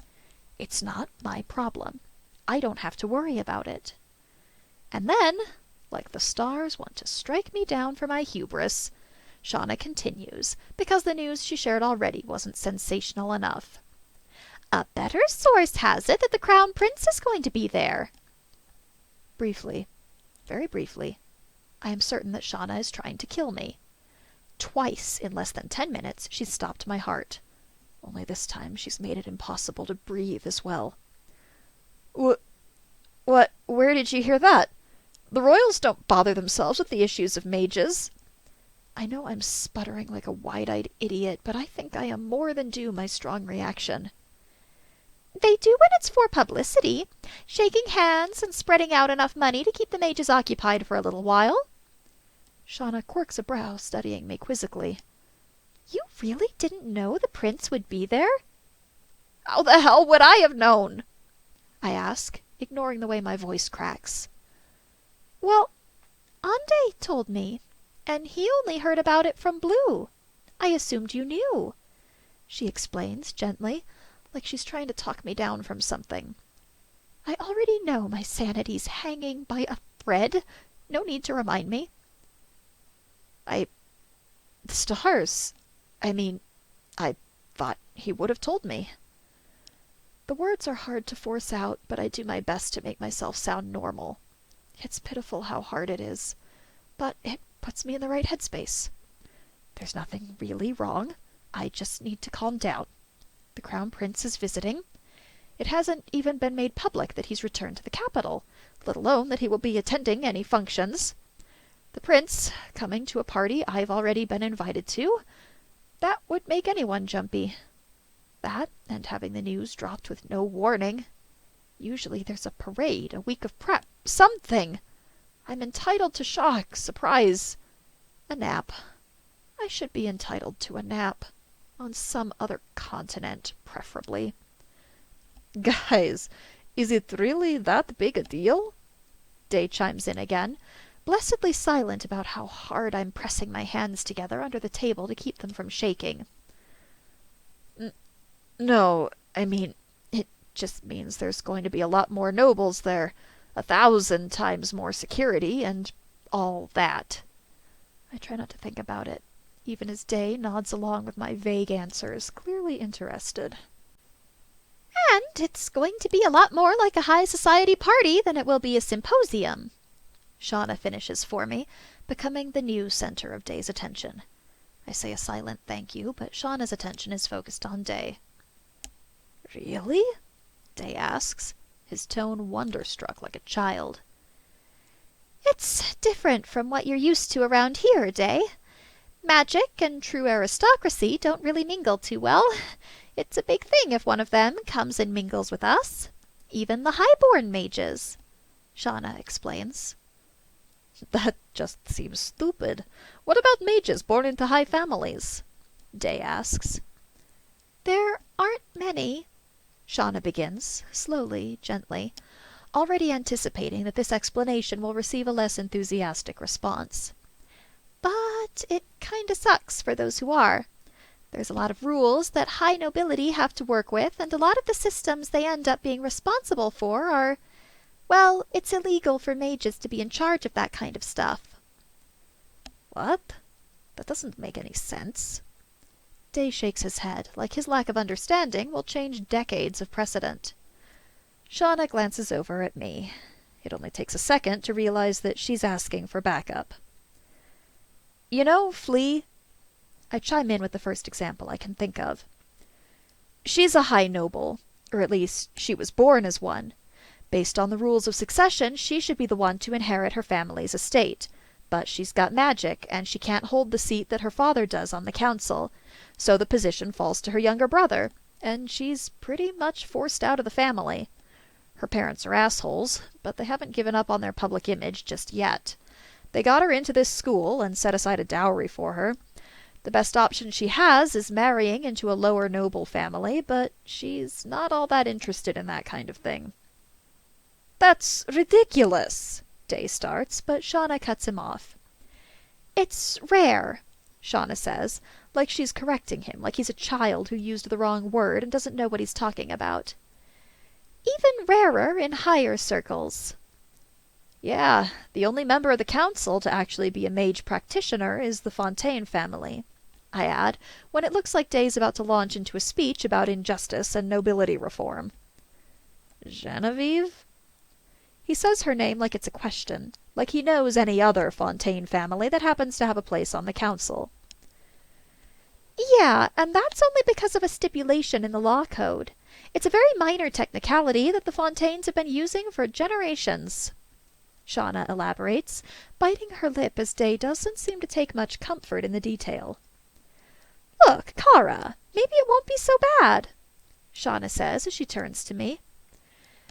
It's not my problem. I don't have to worry about it. And then, like the stars want to strike me down for my hubris, Shauna continues, because the news she shared already wasn't sensational enough. A better source has it that the Crown Prince is going to be there. Briefly, very briefly, I am certain that Shauna is trying to kill me. Twice in less than 10 minutes she's stopped my heart. Only this time she's made it impossible to breathe as well. Where did you hear that? The royals don't bother themselves with the issues of mages. I know I'm sputtering like a wide-eyed idiot, but I think I am more than due my strong reaction. They do when it's for publicity, shaking hands and spreading out enough money to keep the mages occupied for a little while. Shauna quirks a brow, studying me quizzically. You really didn't know the prince would be there? How the hell would I have known? I ask, ignoring the way my voice cracks. Well, Ande told me, and he only heard about it from Blue. I assumed you knew, she explains gently, like she's trying to talk me down from something. I already know my sanity's hanging by a thread. No need to remind me. The stars. I thought he would have told me. The words are hard to force out, but I do my best to make myself sound normal. It's pitiful how hard it is, but it puts me in the right headspace. There's nothing really wrong. I just need to calm down. The Crown Prince is visiting. It hasn't even been made public that he's returned to the capital, let alone that he will be attending any functions. The prince coming to a party I've already been invited to, that would make anyone jumpy. That, and having the news dropped with no warning. Usually there's a parade, a week of prep, something. I'm entitled to shock, surprise, a nap. I should be entitled to a nap. On some other continent, preferably. Guys, is it really that big a deal? Day chimes in again, blessedly silent about how hard I'm pressing my hands together under the table to keep them from shaking. No, it just means there's going to be a lot more nobles there, 1,000 times more security, and all that. I try not to think about it, even as Day nods along with my vague answers, clearly interested. And it's going to be a lot more like a high society party than it will be a symposium, Shauna finishes for me, becoming the new center of Day's attention. I say a silent thank you, but Shauna's attention is focused on Day. Really? Day asks, his tone wonderstruck like a child. It's different from what you're used to around here, Day. Magic and true aristocracy don't really mingle too well. It's a big thing if one of them comes and mingles with us. Even the highborn mages, Shauna explains. That just seems stupid. What about mages born into high families? Day asks. There aren't many, Shauna begins, slowly, gently, already anticipating that this explanation will receive a less enthusiastic response. But it kinda sucks for those who are. There's a lot of rules that high nobility have to work with, and a lot of the systems they end up being responsible for are, well, it's illegal for mages to be in charge of that kind of stuff. What? That doesn't make any sense. Day shakes his head, like his lack of understanding will change decades of precedent. Shauna glances over at me. It only takes a second to realize that she's asking for backup. You know, Flea, I chime in with the first example I can think of. She's a high noble, or at least she was born as one. Based on the rules of succession, she should be the one to inherit her family's estate. But she's got magic, and she can't hold the seat that her father does on the council, so the position falls to her younger brother, and she's pretty much forced out of the family. Her parents are assholes, but they haven't given up on their public image just yet. They got her into this school and set aside a dowry for her. The best option she has is marrying into a lower noble family, but she's not all that interested in that kind of thing. That's ridiculous, Day starts, but Shauna cuts him off. It's rare, Shauna says, like she's correcting him, like he's a child who used the wrong word and doesn't know what he's talking about. Even rarer in higher circles. Yeah, the only member of the council to actually be a mage practitioner is the Fontaine family, I add, when it looks like Day's about to launch into a speech about injustice and nobility reform. Genevieve? He says her name like it's a question, like he knows any other Fontaine family that happens to have a place on the council. Yeah, and that's only because of a stipulation in the law code. It's a very minor technicality that the Fontaines have been using for generations, Shauna elaborates, biting her lip as Day doesn't seem to take much comfort in the detail. Look, Kara, maybe it won't be so bad, Shauna says as she turns to me.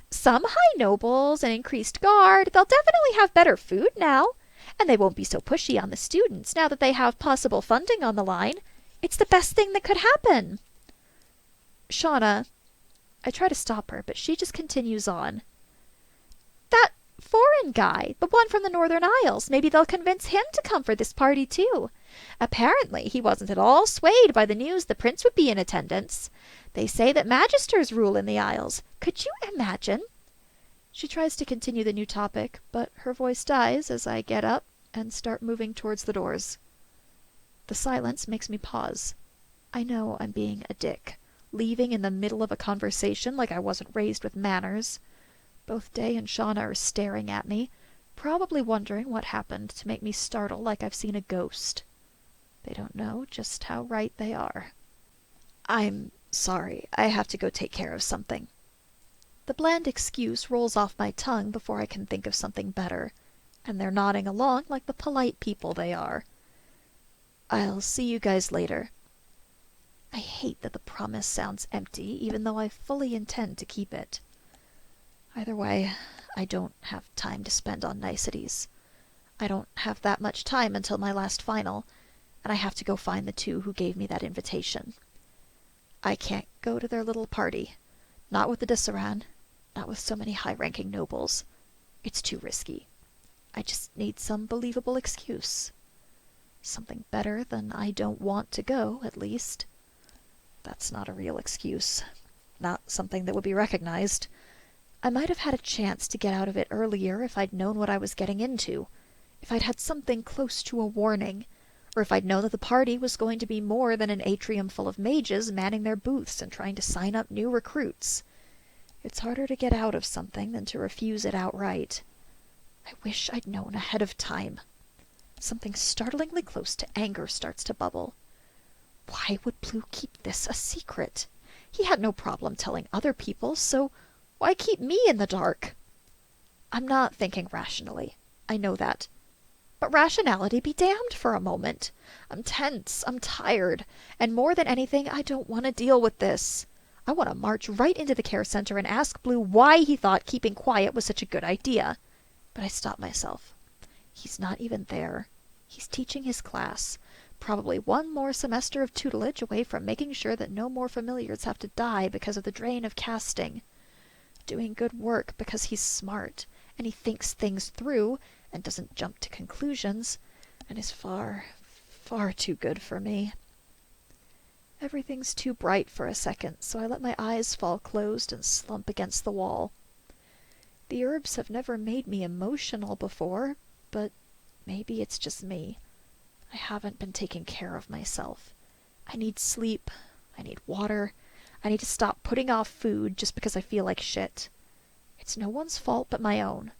Some high nobles and increased guard, they'll definitely have better food now, and they won't be so pushy on the students now that they have possible funding on the line. It's the best thing that could happen. Shauna, I try to stop her, but she just continues on. That foreign guy, the one from the Northern Isles, maybe they'll convince him to come for this party too. Apparently he wasn't at all swayed by the news the prince would be in attendance. They say that magisters rule in the Isles. Could you imagine? She tries to continue the new topic, but her voice dies as I get up and start moving towards the doors. The silence makes me pause. I know I'm being a dick, leaving in the middle of a conversation like I wasn't raised with manners. Both Day and Shauna are staring at me, probably wondering what happened to make me startle like I've seen a ghost. They don't know just how right they are. I'm sorry, I have to go take care of something. The bland excuse rolls off my tongue before I can think of something better, and they're nodding along like the polite people they are. I'll see you guys later. I hate that the promise sounds empty, even though I fully intend to keep it. Either way, I don't have time to spend on niceties. I don't have that much time until my last final, and I have to go find the two who gave me that invitation. I can't go to their little party. Not with the Dissaran. Not with so many high-ranking nobles. It's too risky. I just need some believable excuse. Something better than I don't want to go, at least. That's not a real excuse. Not something that would be recognized. I might have had a chance to get out of it earlier if I'd known what I was getting into, if I'd had something close to a warning, or if I'd known that the party was going to be more than an atrium full of mages manning their booths and trying to sign up new recruits. It's harder to get out of something than to refuse it outright. I wish I'd known ahead of time. Something startlingly close to anger starts to bubble. Why would Blue keep this a secret? He had no problem telling other people, so why keep me in the dark? I'm not thinking rationally. I know that. But rationality be damned for a moment. I'm tense, I'm tired, and more than anything, I don't want to deal with this. I want to march right into the care center and ask Blue why he thought keeping quiet was such a good idea. But I stop myself. He's not even there. He's teaching his class. Probably one more semester of tutelage away from making sure that no more familiars have to die because of the drain of casting. Doing good work because he's smart, and he thinks things through, and doesn't jump to conclusions, and is far, far too good for me. Everything's too bright for a second, so I let my eyes fall closed and slump against the wall. The herbs have never made me emotional before, but maybe it's just me. I haven't been taking care of myself. I need sleep. I need water. I need to stop putting off food just because I feel like shit. It's no one's fault but my own.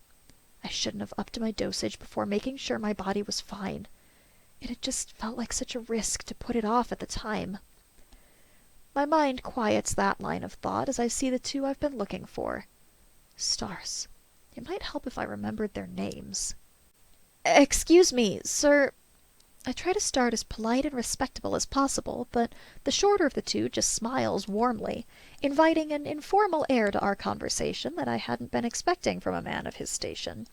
I shouldn't have upped my dosage before making sure my body was fine. It had just felt like such a risk to put it off at the time. My mind quiets that line of thought as I see the two I've been looking for. Stars. It might help if I remembered their names. Excuse me, sir. I try to start as polite and respectable as possible, but the shorter of the two just smiles warmly, inviting an informal air to our conversation that I hadn't been expecting from a man of his station.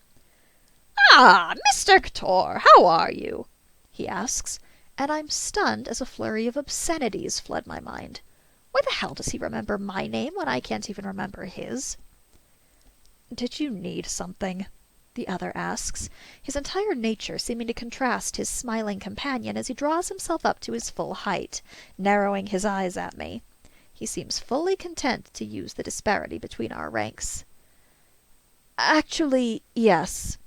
"Ah, Mr. Couture, how are you?" he asks, and I'm stunned as a flurry of obscenities flood my mind. Why the hell does he remember my name when I can't even remember his? "Did you need something?" the other asks, his entire nature seeming to contrast his smiling companion as he draws himself up to his full height, narrowing his eyes at me. He seems fully content to use the disparity between our ranks. "Actually, yes."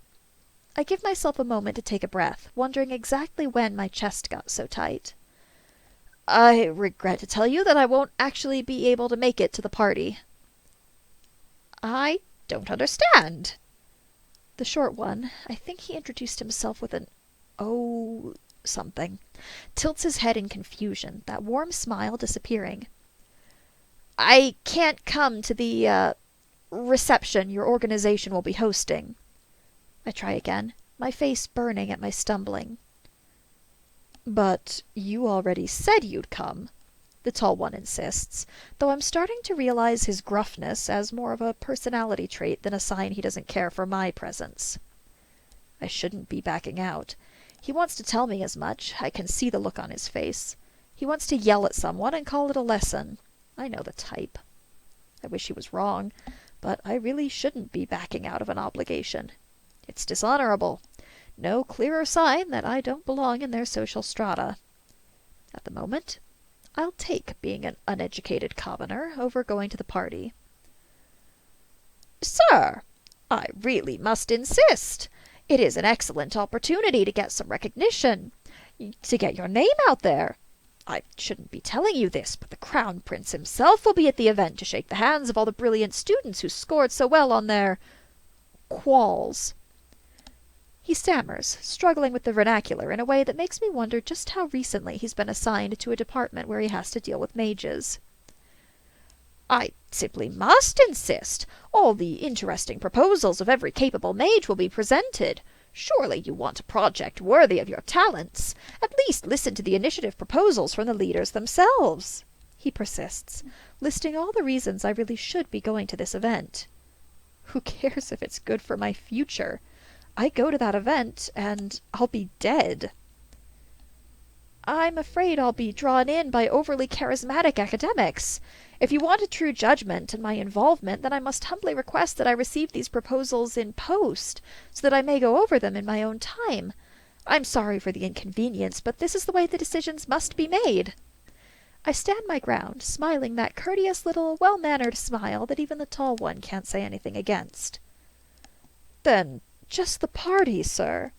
I give myself a moment to take a breath, wondering exactly when my chest got so tight. "I regret to tell you that I won't actually be able to make it to the party." "I don't understand." The short one, I think he introduced himself with an "oh" something, tilts his head in confusion, that warm smile disappearing. "I can't come to the, reception your organization will be hosting." I try again, my face burning at my stumbling. "But you already said you'd come," the tall one insists, though I'm starting to realize his gruffness as more of a personality trait than a sign he doesn't care for my presence. I shouldn't be backing out. He wants to tell me as much. I can see the look on his face. He wants to yell at someone and call it a lesson. I know the type. I wish he was wrong, but I really shouldn't be backing out of an obligation. It's dishonorable. No clearer sign that I don't belong in their social strata. At the moment, I'll take being an uneducated commoner over going to the party. Sir, I really must insist. It is an excellent opportunity to get some recognition, to get your name out there. I shouldn't be telling you this, but the Crown Prince himself will be at the event to shake the hands of all the brilliant students who scored so well on their quals. He stammers, struggling with the vernacular in a way that makes me wonder just how recently he's been assigned to a department where he has to deal with mages. I simply must insist. All the interesting proposals of every capable mage will be presented. Surely you want a project worthy of your talents. At least listen to the initiative proposals from the leaders themselves, he persists, listing all the reasons I really should be going to this event. Who cares if it's good for my future? I go to that event, and I'll be dead. I'm afraid I'll be drawn in by overly charismatic academics. If you want a true judgment in my involvement, then I must humbly request that I receive these proposals in post, so that I may go over them in my own time. I'm sorry for the inconvenience, but this is the way the decisions must be made. I stand my ground, smiling that courteous little well-mannered smile that even the tall one can't say anything against. Then just the party, sir.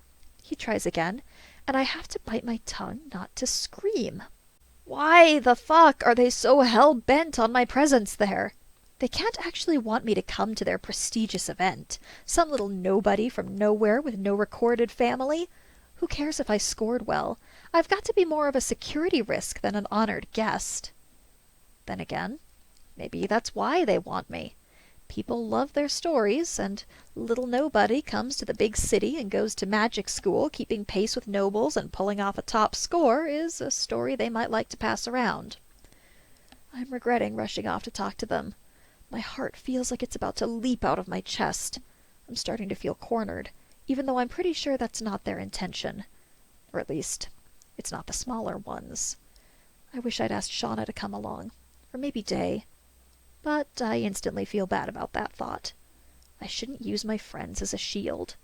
He tries again, and I have to bite my tongue not to scream. Why the fuck are they so hell-bent on my presence there? They can't actually want me to come to their prestigious event. Some little nobody from nowhere with no recorded family. Who cares if I scored well? I've got to be more of a security risk than an honored guest. Then again, maybe that's why they want me. People love their stories, and little nobody comes to the big city and goes to magic school, keeping pace with nobles and pulling off a top score is a story they might like to pass around. I'm regretting rushing off to talk to them. My heart feels like it's about to leap out of my chest. I'm starting to feel cornered, even though I'm pretty sure that's not their intention. Or at least, it's not the smaller ones. I wish I'd asked Shauna to come along, or maybe Day. But I instantly feel bad about that thought. I shouldn't use my friends as a shield.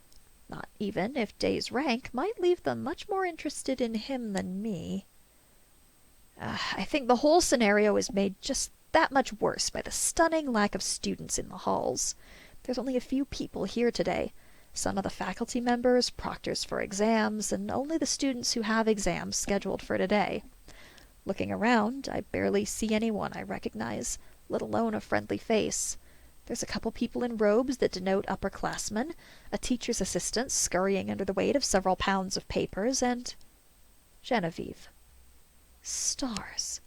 Not even if Day's rank might leave them much more interested in him than me. I think the whole scenario is made just that much worse by the stunning lack of students in the halls. There's only a few people here today. Some of the faculty members, proctors for exams, and only the students who have exams scheduled for today. Looking around, I barely see anyone I recognize, let alone a friendly face. There's a couple people in robes that denote upperclassmen, a teacher's assistant scurrying under the weight of several pounds of papers, and Genevieve. Stars!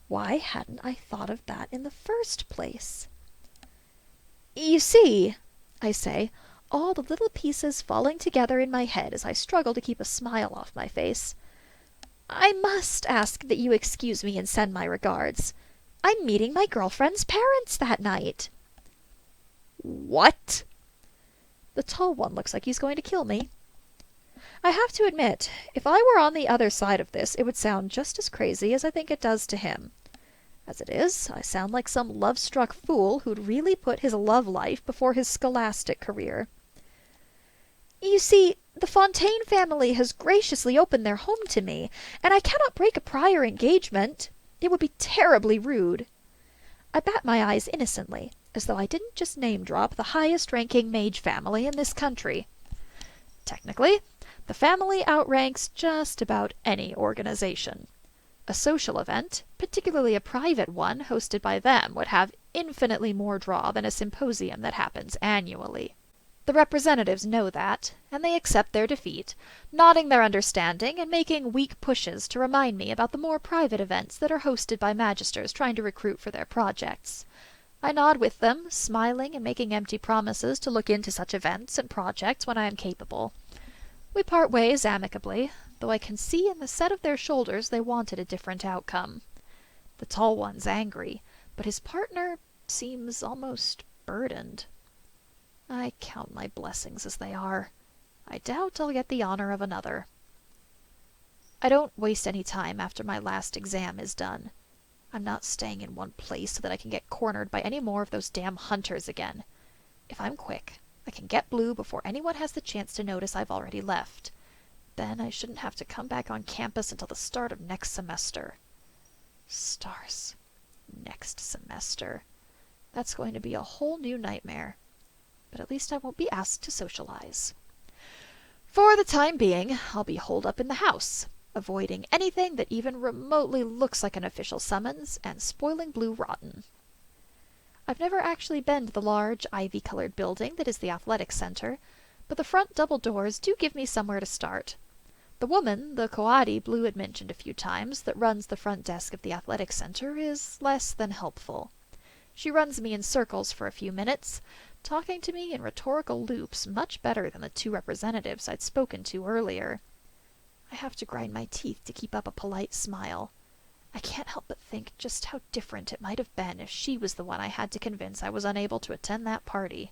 Why hadn't I thought of that in the first place? You see, I say, all the little pieces falling together in my head as I struggle to keep a smile off my face. I must ask that you excuse me and send my regards. I'm meeting my girlfriend's parents that night. What? The tall one looks like he's going to kill me. I have to admit, if I were on the other side of this, it would sound just as crazy as I think it does to him. As it is, I sound like some love-struck fool who'd really put his love life before his scholastic career. You see, the Fontaine family has graciously opened their home to me, and I cannot break a prior engagement. It would be terribly rude. I bat my eyes innocently, as though I didn't just name-drop the highest-ranking mage family in this country. Technically, the family outranks just about any organization. A social event, particularly a private one hosted by them, would have infinitely more draw than a symposium that happens annually. The representatives know that, and they accept their defeat, nodding their understanding and making weak pushes to remind me about the more private events that are hosted by magisters trying to recruit for their projects. I nod with them, smiling and making empty promises to look into such events and projects when I am capable. We part ways amicably, though I can see in the set of their shoulders they wanted a different outcome. The tall one's angry, but his partner seems almost burdened. I count my blessings as they are. I doubt I'll get the honor of another. I don't waste any time after my last exam is done. I'm not staying in one place so that I can get cornered by any more of those damn hunters again. If I'm quick, I can get Blue before anyone has the chance to notice I've already left. Then I shouldn't have to come back on campus until the start of next semester. Stars. Next semester. That's going to be a whole new nightmare. But at least I won't be asked to socialize. For the time being, I'll be holed up in the house, avoiding anything that even remotely looks like an official summons, and spoiling Blue rotten. I've never actually been to the large, ivy-colored building that is the athletic center, but the front double doors do give me somewhere to start. The woman, the coati Blue had mentioned a few times, that runs the front desk of the athletic center is less than helpful. She runs me in circles for a few minutes, talking to me in rhetorical loops much better than the two representatives I'd spoken to earlier. I have to grind my teeth to keep up a polite smile. I can't help but think just how different it might have been if she was the one I had to convince I was unable to attend that party.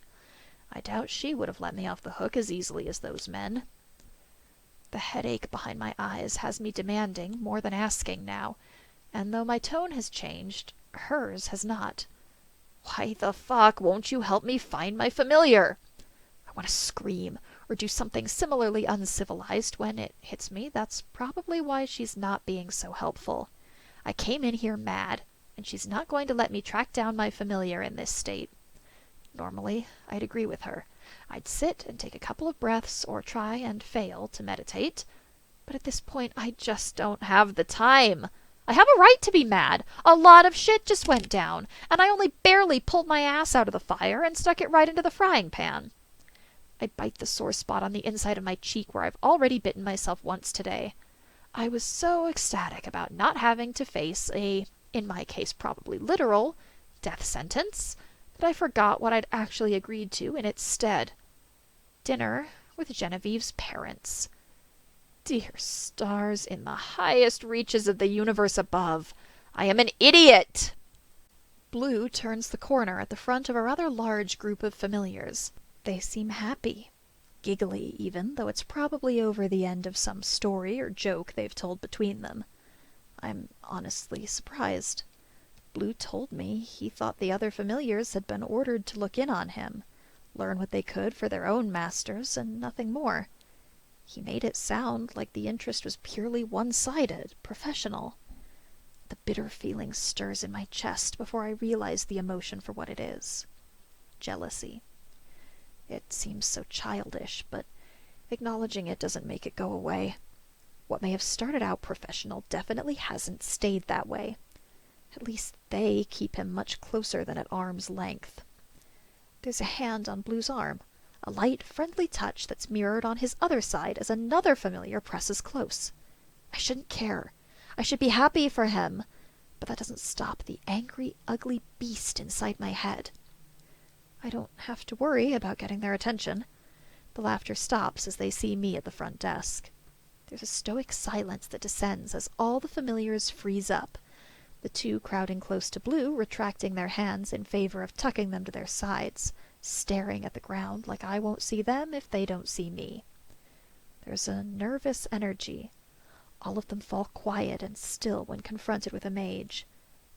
I doubt she would have let me off the hook as easily as those men. The headache behind my eyes has me demanding more than asking now, and though my tone has changed, hers has not. Why the fuck won't you help me find my familiar? I want to scream, or do something similarly uncivilized when it hits me. That's probably why she's not being so helpful. I came in here mad, and she's not going to let me track down my familiar in this state. Normally, I'd agree with her. I'd sit and take a couple of breaths, or try and fail to meditate. But at this point, I just don't have the time. I have a right to be mad. A lot of shit just went down, and I only barely pulled my ass out of the fire and stuck it right into the frying pan. I bite the sore spot on the inside of my cheek where I've already bitten myself once today. I was so ecstatic about not having to face a, in my case probably literal, death sentence, that I forgot what I'd actually agreed to in its stead. Dinner with Genevieve's parents. Dear stars in the highest reaches of the universe above, I am an idiot! Blue turns the corner at the front of a rather large group of familiars. They seem happy. Giggly, even, though it's probably over the end of some story or joke they've told between them. I'm honestly surprised. Blue told me he thought the other familiars had been ordered to look in on him, learn what they could for their own masters, and nothing more. He made it sound like the interest was purely one-sided, professional. The bitter feeling stirs in my chest before I realize the emotion for what it is. Jealousy. It seems so childish, but acknowledging it doesn't make it go away. What may have started out professional definitely hasn't stayed that way. At least they keep him much closer than at arm's length. There's a hand on Blue's arm, a light, friendly touch that's mirrored on his other side as another familiar presses close. I shouldn't care. I should be happy for him, but that doesn't stop the angry, ugly beast inside my head. I don't have to worry about getting their attention. The laughter stops as they see me at the front desk. There's a stoic silence that descends as all the familiars freeze up, the two crowding close to Blue, retracting their hands in favor of tucking them to their sides, staring at the ground like I won't see them if they don't see me. There's a nervous energy. All of them fall quiet and still when confronted with a mage.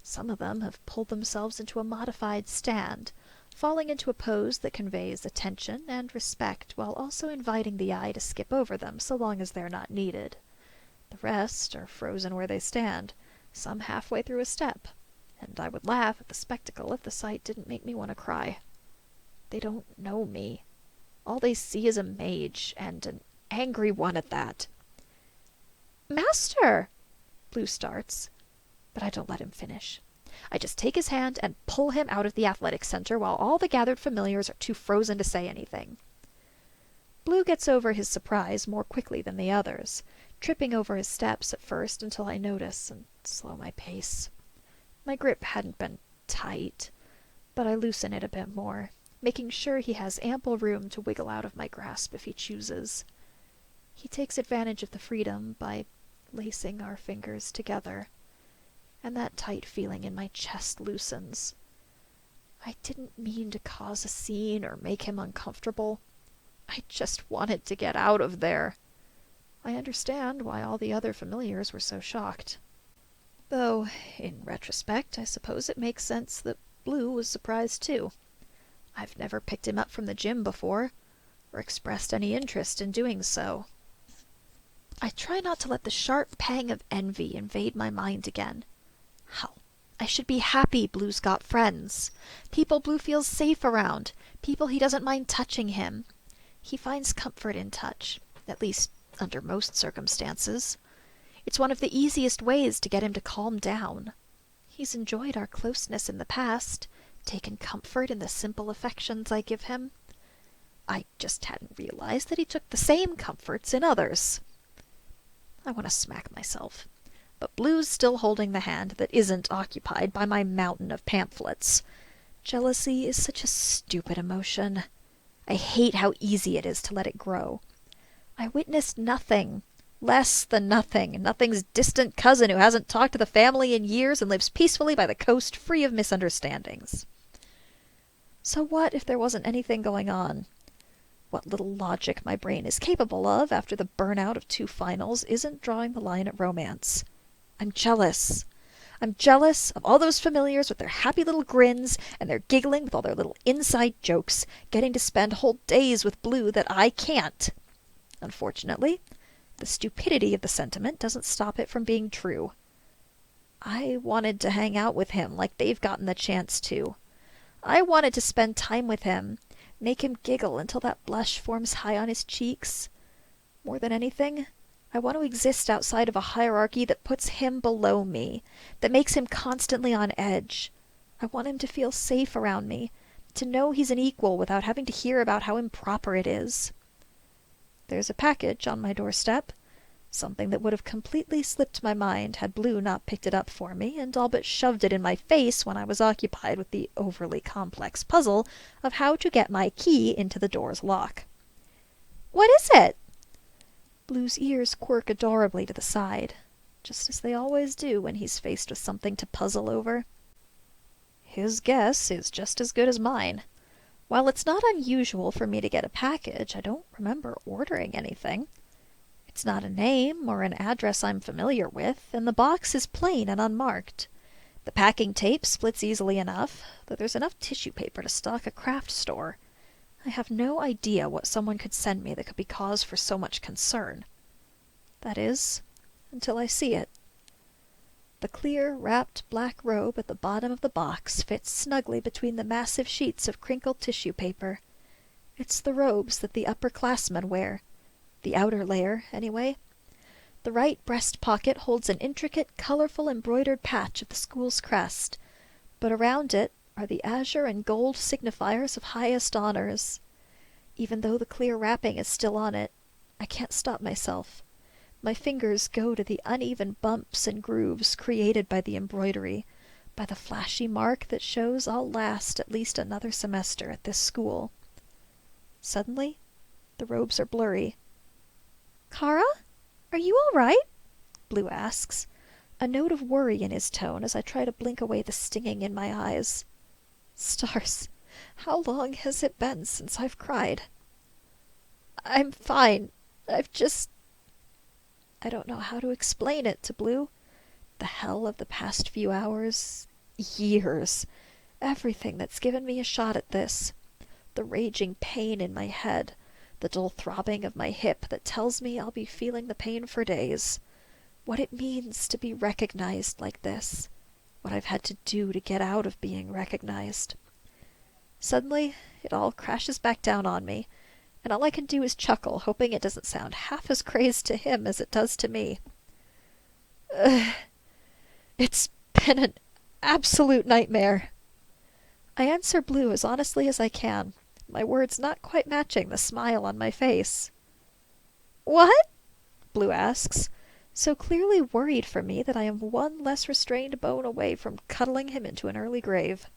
Some of them have pulled themselves into a modified stand, falling into a pose that conveys attention and respect while also inviting the eye to skip over them so long as they're not needed. The rest are frozen where they stand, some halfway through a step, and I would laugh at the spectacle if the sight didn't make me want to cry. They don't know me. All they see is a mage, and an angry one at that. "Master!" Blue starts, but I don't let him finish. I just take his hand and pull him out of the athletic center while all the gathered familiars are too frozen to say anything. Blue gets over his surprise more quickly than the others, tripping over his steps at first until I notice and slow my pace. My grip hadn't been tight, but I loosen it a bit more, making sure he has ample room to wiggle out of my grasp if he chooses. He takes advantage of the freedom by lacing our fingers together, and that tight feeling in my chest loosens. I didn't mean to cause a scene or make him uncomfortable. I just wanted to get out of there. I understand why all the other familiars were so shocked. Though, in retrospect, I suppose it makes sense that Blue was surprised too. I've never picked him up from the gym before, or expressed any interest in doing so. I try not to let the sharp pang of envy invade my mind again. Hell, I should be happy Blue's got friends. People Blue feels safe around. People he doesn't mind touching him. He finds comfort in touch, at least under most circumstances. It's one of the easiest ways to get him to calm down. He's enjoyed our closeness in the past, taken comfort in the simple affections I give him. I just hadn't realized that he took the same comforts in others. I want to smack myself, but Blue's still holding the hand that isn't occupied by my mountain of pamphlets. Jealousy is such a stupid emotion. I hate how easy it is to let it grow. I witnessed nothing. Less than nothing. Nothing's distant cousin who hasn't talked to the family in years and lives peacefully by the coast free of misunderstandings. So what if there wasn't anything going on? What little logic my brain is capable of after the burnout of 2 finals isn't drawing the line at romance. I'm jealous. I'm jealous of all those familiars with their happy little grins and their giggling with all their little inside jokes, getting to spend whole days with Blue that I can't. Unfortunately, the stupidity of the sentiment doesn't stop it from being true. I wanted to hang out with him like they've gotten the chance to. I wanted to spend time with him, make him giggle until that blush forms high on his cheeks. More than anything, I want to exist outside of a hierarchy that puts him below me, that makes him constantly on edge. I want him to feel safe around me, to know he's an equal without having to hear about how improper it is. There's a package on my doorstep, something that would have completely slipped my mind had Blue not picked it up for me and all but shoved it in my face when I was occupied with the overly complex puzzle of how to get my key into the door's lock. What is it? Blue's ears quirk adorably to the side, just as they always do when he's faced with something to puzzle over. His guess is just as good as mine. While it's not unusual for me to get a package, I don't remember ordering anything. It's not a name or an address I'm familiar with, and the box is plain and unmarked. The packing tape splits easily enough, though there's enough tissue paper to stock a craft store. I have no idea what someone could send me that could be cause for so much concern. That is, until I see it. The clear, wrapped black robe at the bottom of the box fits snugly between the massive sheets of crinkled tissue paper. It's the robes that the upperclassmen wear. The outer layer, anyway. The right breast pocket holds an intricate, colorful embroidered patch of the school's crest, but around it are the azure and gold signifiers of highest honors. Even though the clear wrapping is still on it, I can't stop myself. My fingers go to the uneven bumps and grooves created by the embroidery, by the flashy mark that shows I'll last at least another semester at this school. Suddenly, the robes are blurry. Kara? Are you all right? Blue asks, a note of worry in his tone as I try to blink away the stinging in my eyes. Stars, how long has it been since I've cried? I'm fine. I don't know how to explain it to Blue. The hell of the past few hours, years, everything that's given me a shot at this. The raging pain in my head, the dull throbbing of my hip that tells me I'll be feeling the pain for days. What it means to be recognized like this. What I've had to do to get out of being recognized. Suddenly, it all crashes back down on me, and all I can do is chuckle, hoping it doesn't sound half as crazed to him as it does to me. It's been an absolute nightmare. I answer Blue as honestly as I can, my words not quite matching the smile on my face. What? Blue asks, so clearly worried for me that I am one less restrained bone away from cuddling him into an early grave.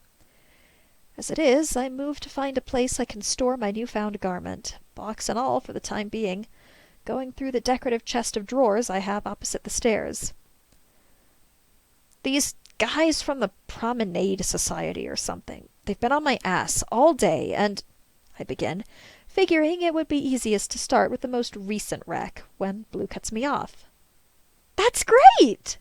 As it is, I move to find a place I can store my newfound garment, box and all for the time being, going through the decorative chest of drawers I have opposite the stairs. These guys from the Promenade Society or something, they've been on my ass all day, and I begin, figuring it would be easiest to start with the most recent wreck, when Blue cuts me off. That's great!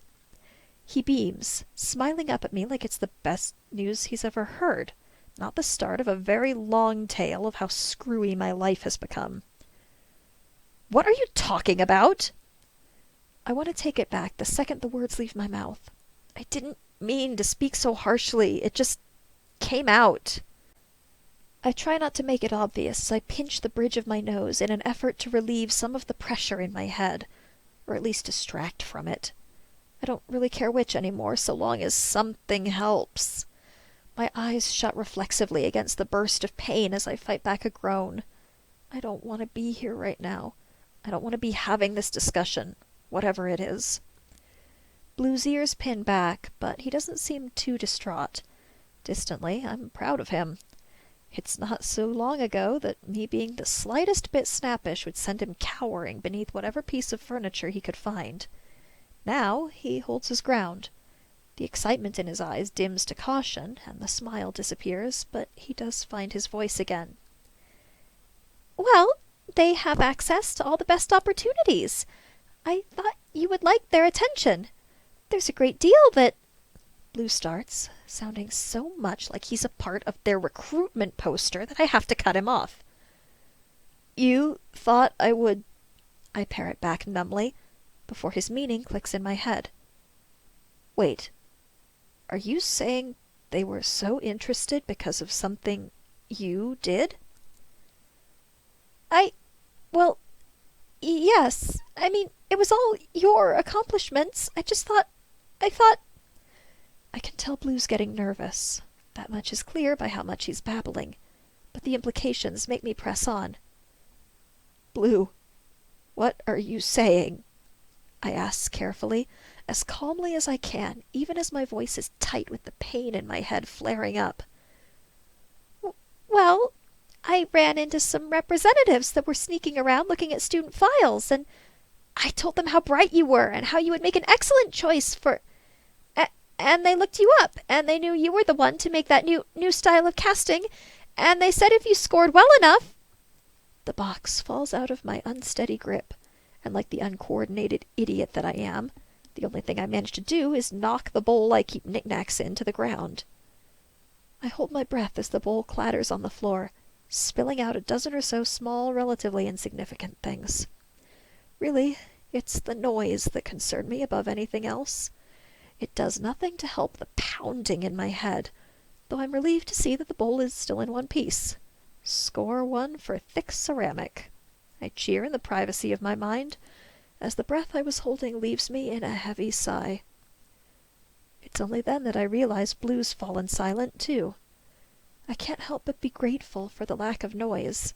He beams, smiling up at me like it's the best news he's ever heard, not the start of a very long tale of how screwy my life has become. "What are you talking about?" I want to take it back the second the words leave my mouth. I didn't mean to speak so harshly. It just came out. I try not to make it obvious as I pinch the bridge of my nose in an effort to relieve some of the pressure in my head, or at least distract from it. I don't really care which anymore, so long as something helps. My eyes shut reflexively against the burst of pain as I fight back a groan. I don't want to be here right now. I don't want to be having this discussion, whatever it is. Blue's ears pin back, but he doesn't seem too distraught. Distantly, I'm proud of him. It's not so long ago that me being the slightest bit snappish would send him cowering beneath whatever piece of furniture he could find. Now he holds his ground. The excitement in his eyes dims to caution, and the smile disappears, but he does find his voice again. "Well, they have access to all the best opportunities. I thought you would like their attention. There's a great deal that—" Blue starts, sounding so much like he's a part of their recruitment poster that I have to cut him off. "You thought I would—" I parrot back numbly, before his meaning clicks in my head. "Wait, are you saying they were so interested because of something you did?" Well, yes. I mean, it was all your accomplishments. I thought... I can tell Blue's getting nervous. That much is clear by how much he's babbling. But the implications make me press on. "Blue, what are you saying?" I ask carefully, as calmly as I can, even as my voice is tight with the pain in my head flaring up. "Well, I ran into some representatives that were sneaking around looking at student files, and I told them how bright you were and how you would make an excellent choice for... And they looked you up, and they knew you were the one to make that new style of casting, and they said if you scored well enough..." The box falls out of my unsteady grip, and like the uncoordinated idiot that I am, the only thing I manage to do is knock the bowl I keep knickknacks in to the ground. I hold my breath as the bowl clatters on the floor, spilling out a dozen or so small, relatively insignificant things. Really, it's the noise that concerned me above anything else. It does nothing to help the pounding in my head, though I'm relieved to see that the bowl is still in one piece. Score one for thick ceramic. I cheer in the privacy of my mind, as the breath I was holding leaves me in a heavy sigh. It's only then that I realize Blue's fallen silent, too. I can't help but be grateful for the lack of noise.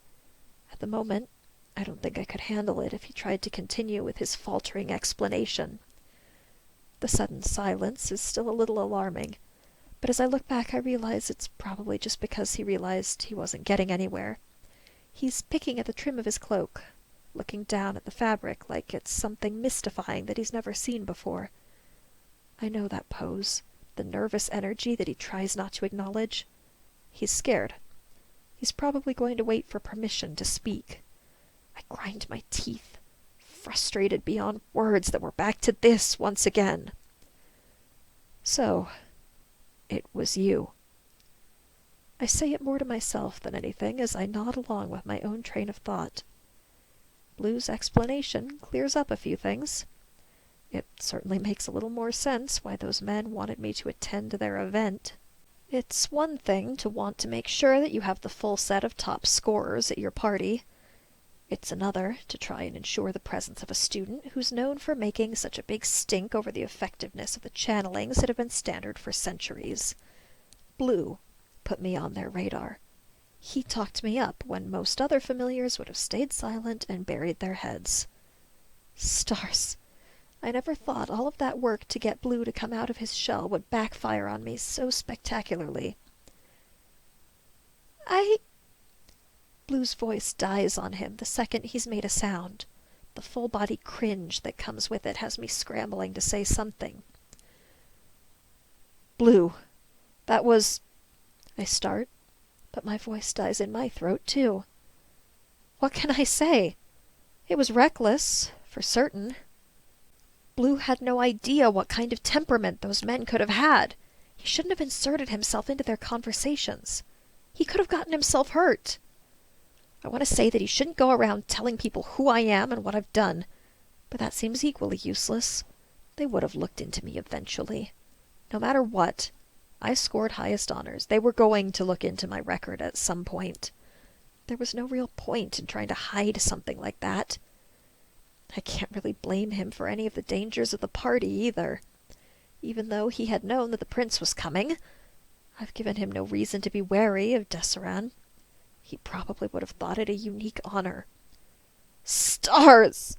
At the moment, I don't think I could handle it if he tried to continue with his faltering explanation. The sudden silence is still a little alarming, but as I look back I realize it's probably just because he realized he wasn't getting anywhere. He's picking at the trim of his cloak, looking down at the fabric like it's something mystifying that he's never seen before. I know that pose, the nervous energy that he tries not to acknowledge. He's scared. He's probably going to wait for permission to speak. I grind my teeth, frustrated beyond words that we're back to this once again. "So, it was you." I say it more to myself than anything as I nod along with my own train of thought. Blue's explanation clears up a few things. It certainly makes a little more sense why those men wanted me to attend their event. It's one thing to want to make sure that you have the full set of top scorers at your party. It's another to try and ensure the presence of a student who's known for making such a big stink over the effectiveness of the channelings that have been standard for centuries. Blue put me on their radar. He talked me up when most other familiars would have stayed silent and buried their heads. Stars! I never thought all of that work to get Blue to come out of his shell would backfire on me so spectacularly. Blue's voice dies on him the second he's made a sound. The full-body cringe that comes with it has me scrambling to say something. "Blue, that was—" I start, but my voice dies in my throat, too. What can I say? It was reckless, for certain. Blue had no idea what kind of temperament those men could have had. He shouldn't have inserted himself into their conversations. He could have gotten himself hurt. I want to say that he shouldn't go around telling people who I am and what I've done, but that seems equally useless. They would have looked into me eventually. No matter what, I scored highest honors. They were going to look into my record at some point. There was no real point in trying to hide something like that. I can't really blame him for any of the dangers of the party either. Even though he had known that the prince was coming, I've given him no reason to be wary of Desseran. He probably would have thought it a unique honor. Stars!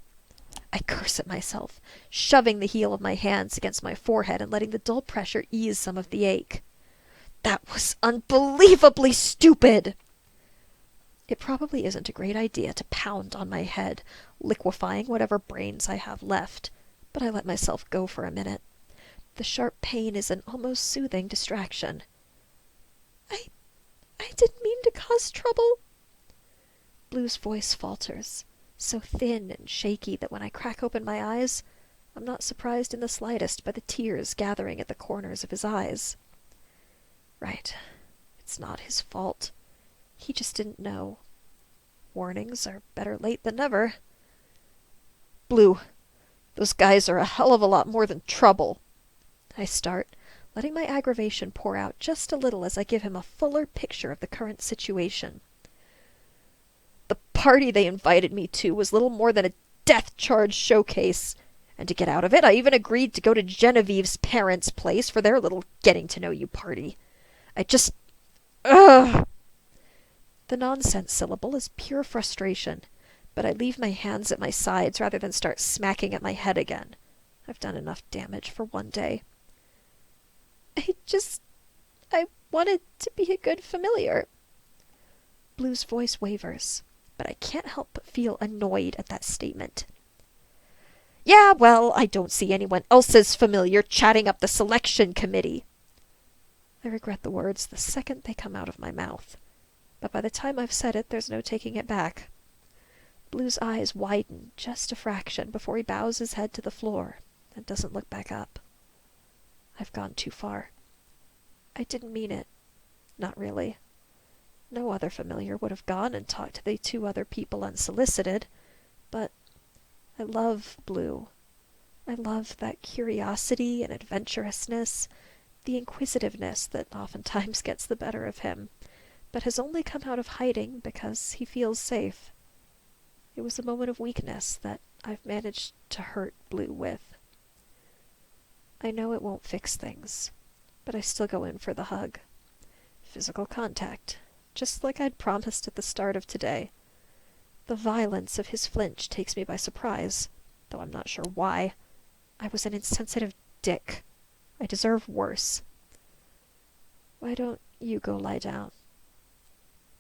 I curse at myself, shoving the heel of my hands against my forehead and letting the dull pressure ease some of the ache. That was unbelievably stupid! It probably isn't a great idea to pound on my head, liquefying whatever brains I have left, but I let myself go for a minute. The sharp pain is an almost soothing distraction. I didn't mean to cause trouble. Blue's voice falters, so thin and shaky that when I crack open my eyes, I'm not surprised in the slightest by the tears gathering at the corners of his eyes. Right. It's not his fault. He just didn't know. Warnings are better late than never. Blue, those guys are a hell of a lot more than trouble. I start, letting my aggravation pour out just a little as I give him a fuller picture of the current situation. The party they invited me to was little more than a death charge showcase, and to get out of it, I even agreed to go to Genevieve's parents' place for their little getting-to-know-you party. Ugh! The nonsense syllable is pure frustration, but I leave my hands at my sides rather than start smacking at my head again. I've done enough damage for one day. I wanted to be a good familiar. Blue's voice wavers, but I can't help but feel annoyed at that statement. Yeah, well, I don't see anyone else's familiar chatting up the selection committee. I regret the words the second they come out of my mouth, but by the time I've said it, there's no taking it back. Blue's eyes widen just a fraction before he bows his head to the floor and doesn't look back up. I've gone too far. I didn't mean it. Not really. No other familiar would have gone and talked to the two other people unsolicited, but I love Blue. I love that curiosity and adventurousness, the inquisitiveness that oftentimes gets the better of him, but has only come out of hiding because he feels safe. It was a moment of weakness that I've managed to hurt Blue with. I know it won't fix things, but I still go in for the hug. Physical contact, just like I'd promised at the start of today. The violence of his flinch takes me by surprise, though I'm not sure why. I was an insensitive dick. I deserve worse. Why don't you go lie down?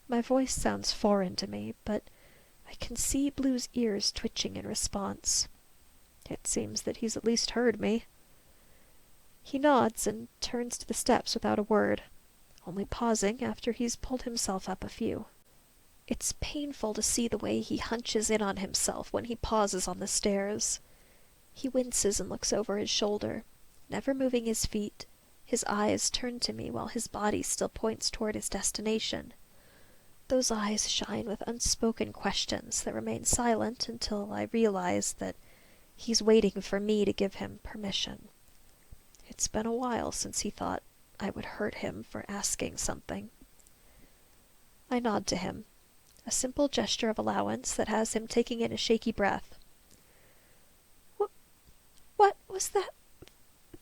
My voice sounds foreign to me, but I can see Blue's ears twitching in response. It seems that he's at least heard me. He nods and turns to the steps without a word, only pausing after he's pulled himself up a few. It's painful to see the way he hunches in on himself when he pauses on the stairs. He winces and looks over his shoulder, never moving his feet, his eyes turned to me while his body still points toward his destination. Those eyes shine with unspoken questions that remain silent until I realize that he's waiting for me to give him permission. It's been a while since he thought I would hurt him for asking something. I nod to him, a simple gesture of allowance that has him taking in a shaky breath. What was that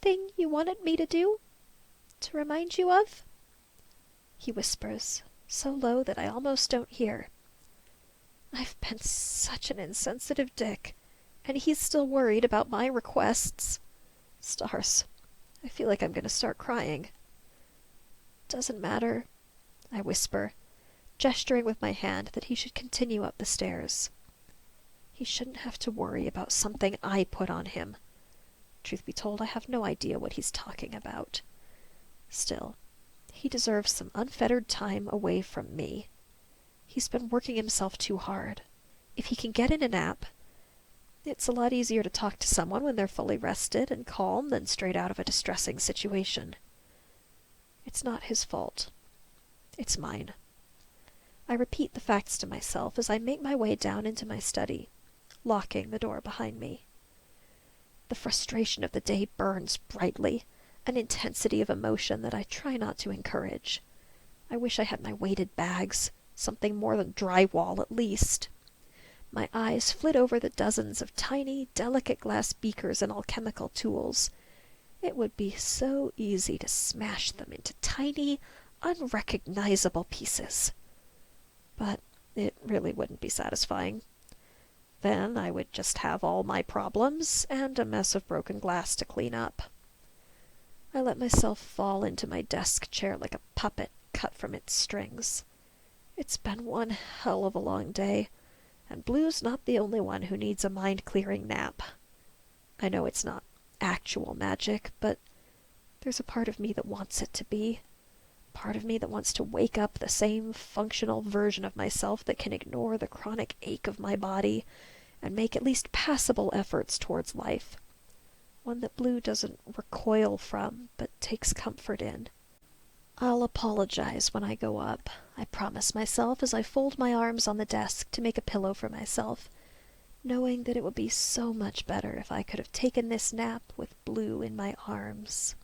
thing you wanted me to do? To remind you of? He whispers, so low that I almost don't hear. I've been such an insensitive dick, and he's still worried about my requests. Stars, I feel like I'm going to start crying. Doesn't matter, I whisper, gesturing with my hand that he should continue up the stairs. He shouldn't have to worry about something I put on him. Truth be told, I have no idea what he's talking about. Still, he deserves some unfettered time away from me. He's been working himself too hard. If he can get in a nap, It's a lot easier to talk to someone when they're fully rested and calm than straight out of a distressing situation. It's not his fault. It's mine. I repeat the facts to myself as I make my way down into my study, locking the door behind me. The frustration of the day burns brightly, an intensity of emotion that I try not to encourage. I wish I had my weighted bags, something more than drywall at least. My eyes flit over the dozens of tiny, delicate glass beakers and alchemical tools. It would be so easy to smash them into tiny, unrecognizable pieces. But it really wouldn't be satisfying. Then I would just have all my problems and a mess of broken glass to clean up. I let myself fall into my desk chair like a puppet cut from its strings. It's been one hell of a long day, and Blue's not the only one who needs a mind-clearing nap. I know it's not actual magic, but there's a part of me that wants it to be. Part of me that wants to wake up the same functional version of myself that can ignore the chronic ache of my body and make at least passable efforts towards life. One that Blue doesn't recoil from, but takes comfort in. I'll apologize when I go up, I promise myself as I fold my arms on the desk to make a pillow for myself, knowing that it would be so much better if I could have taken this nap with Blue in my arms.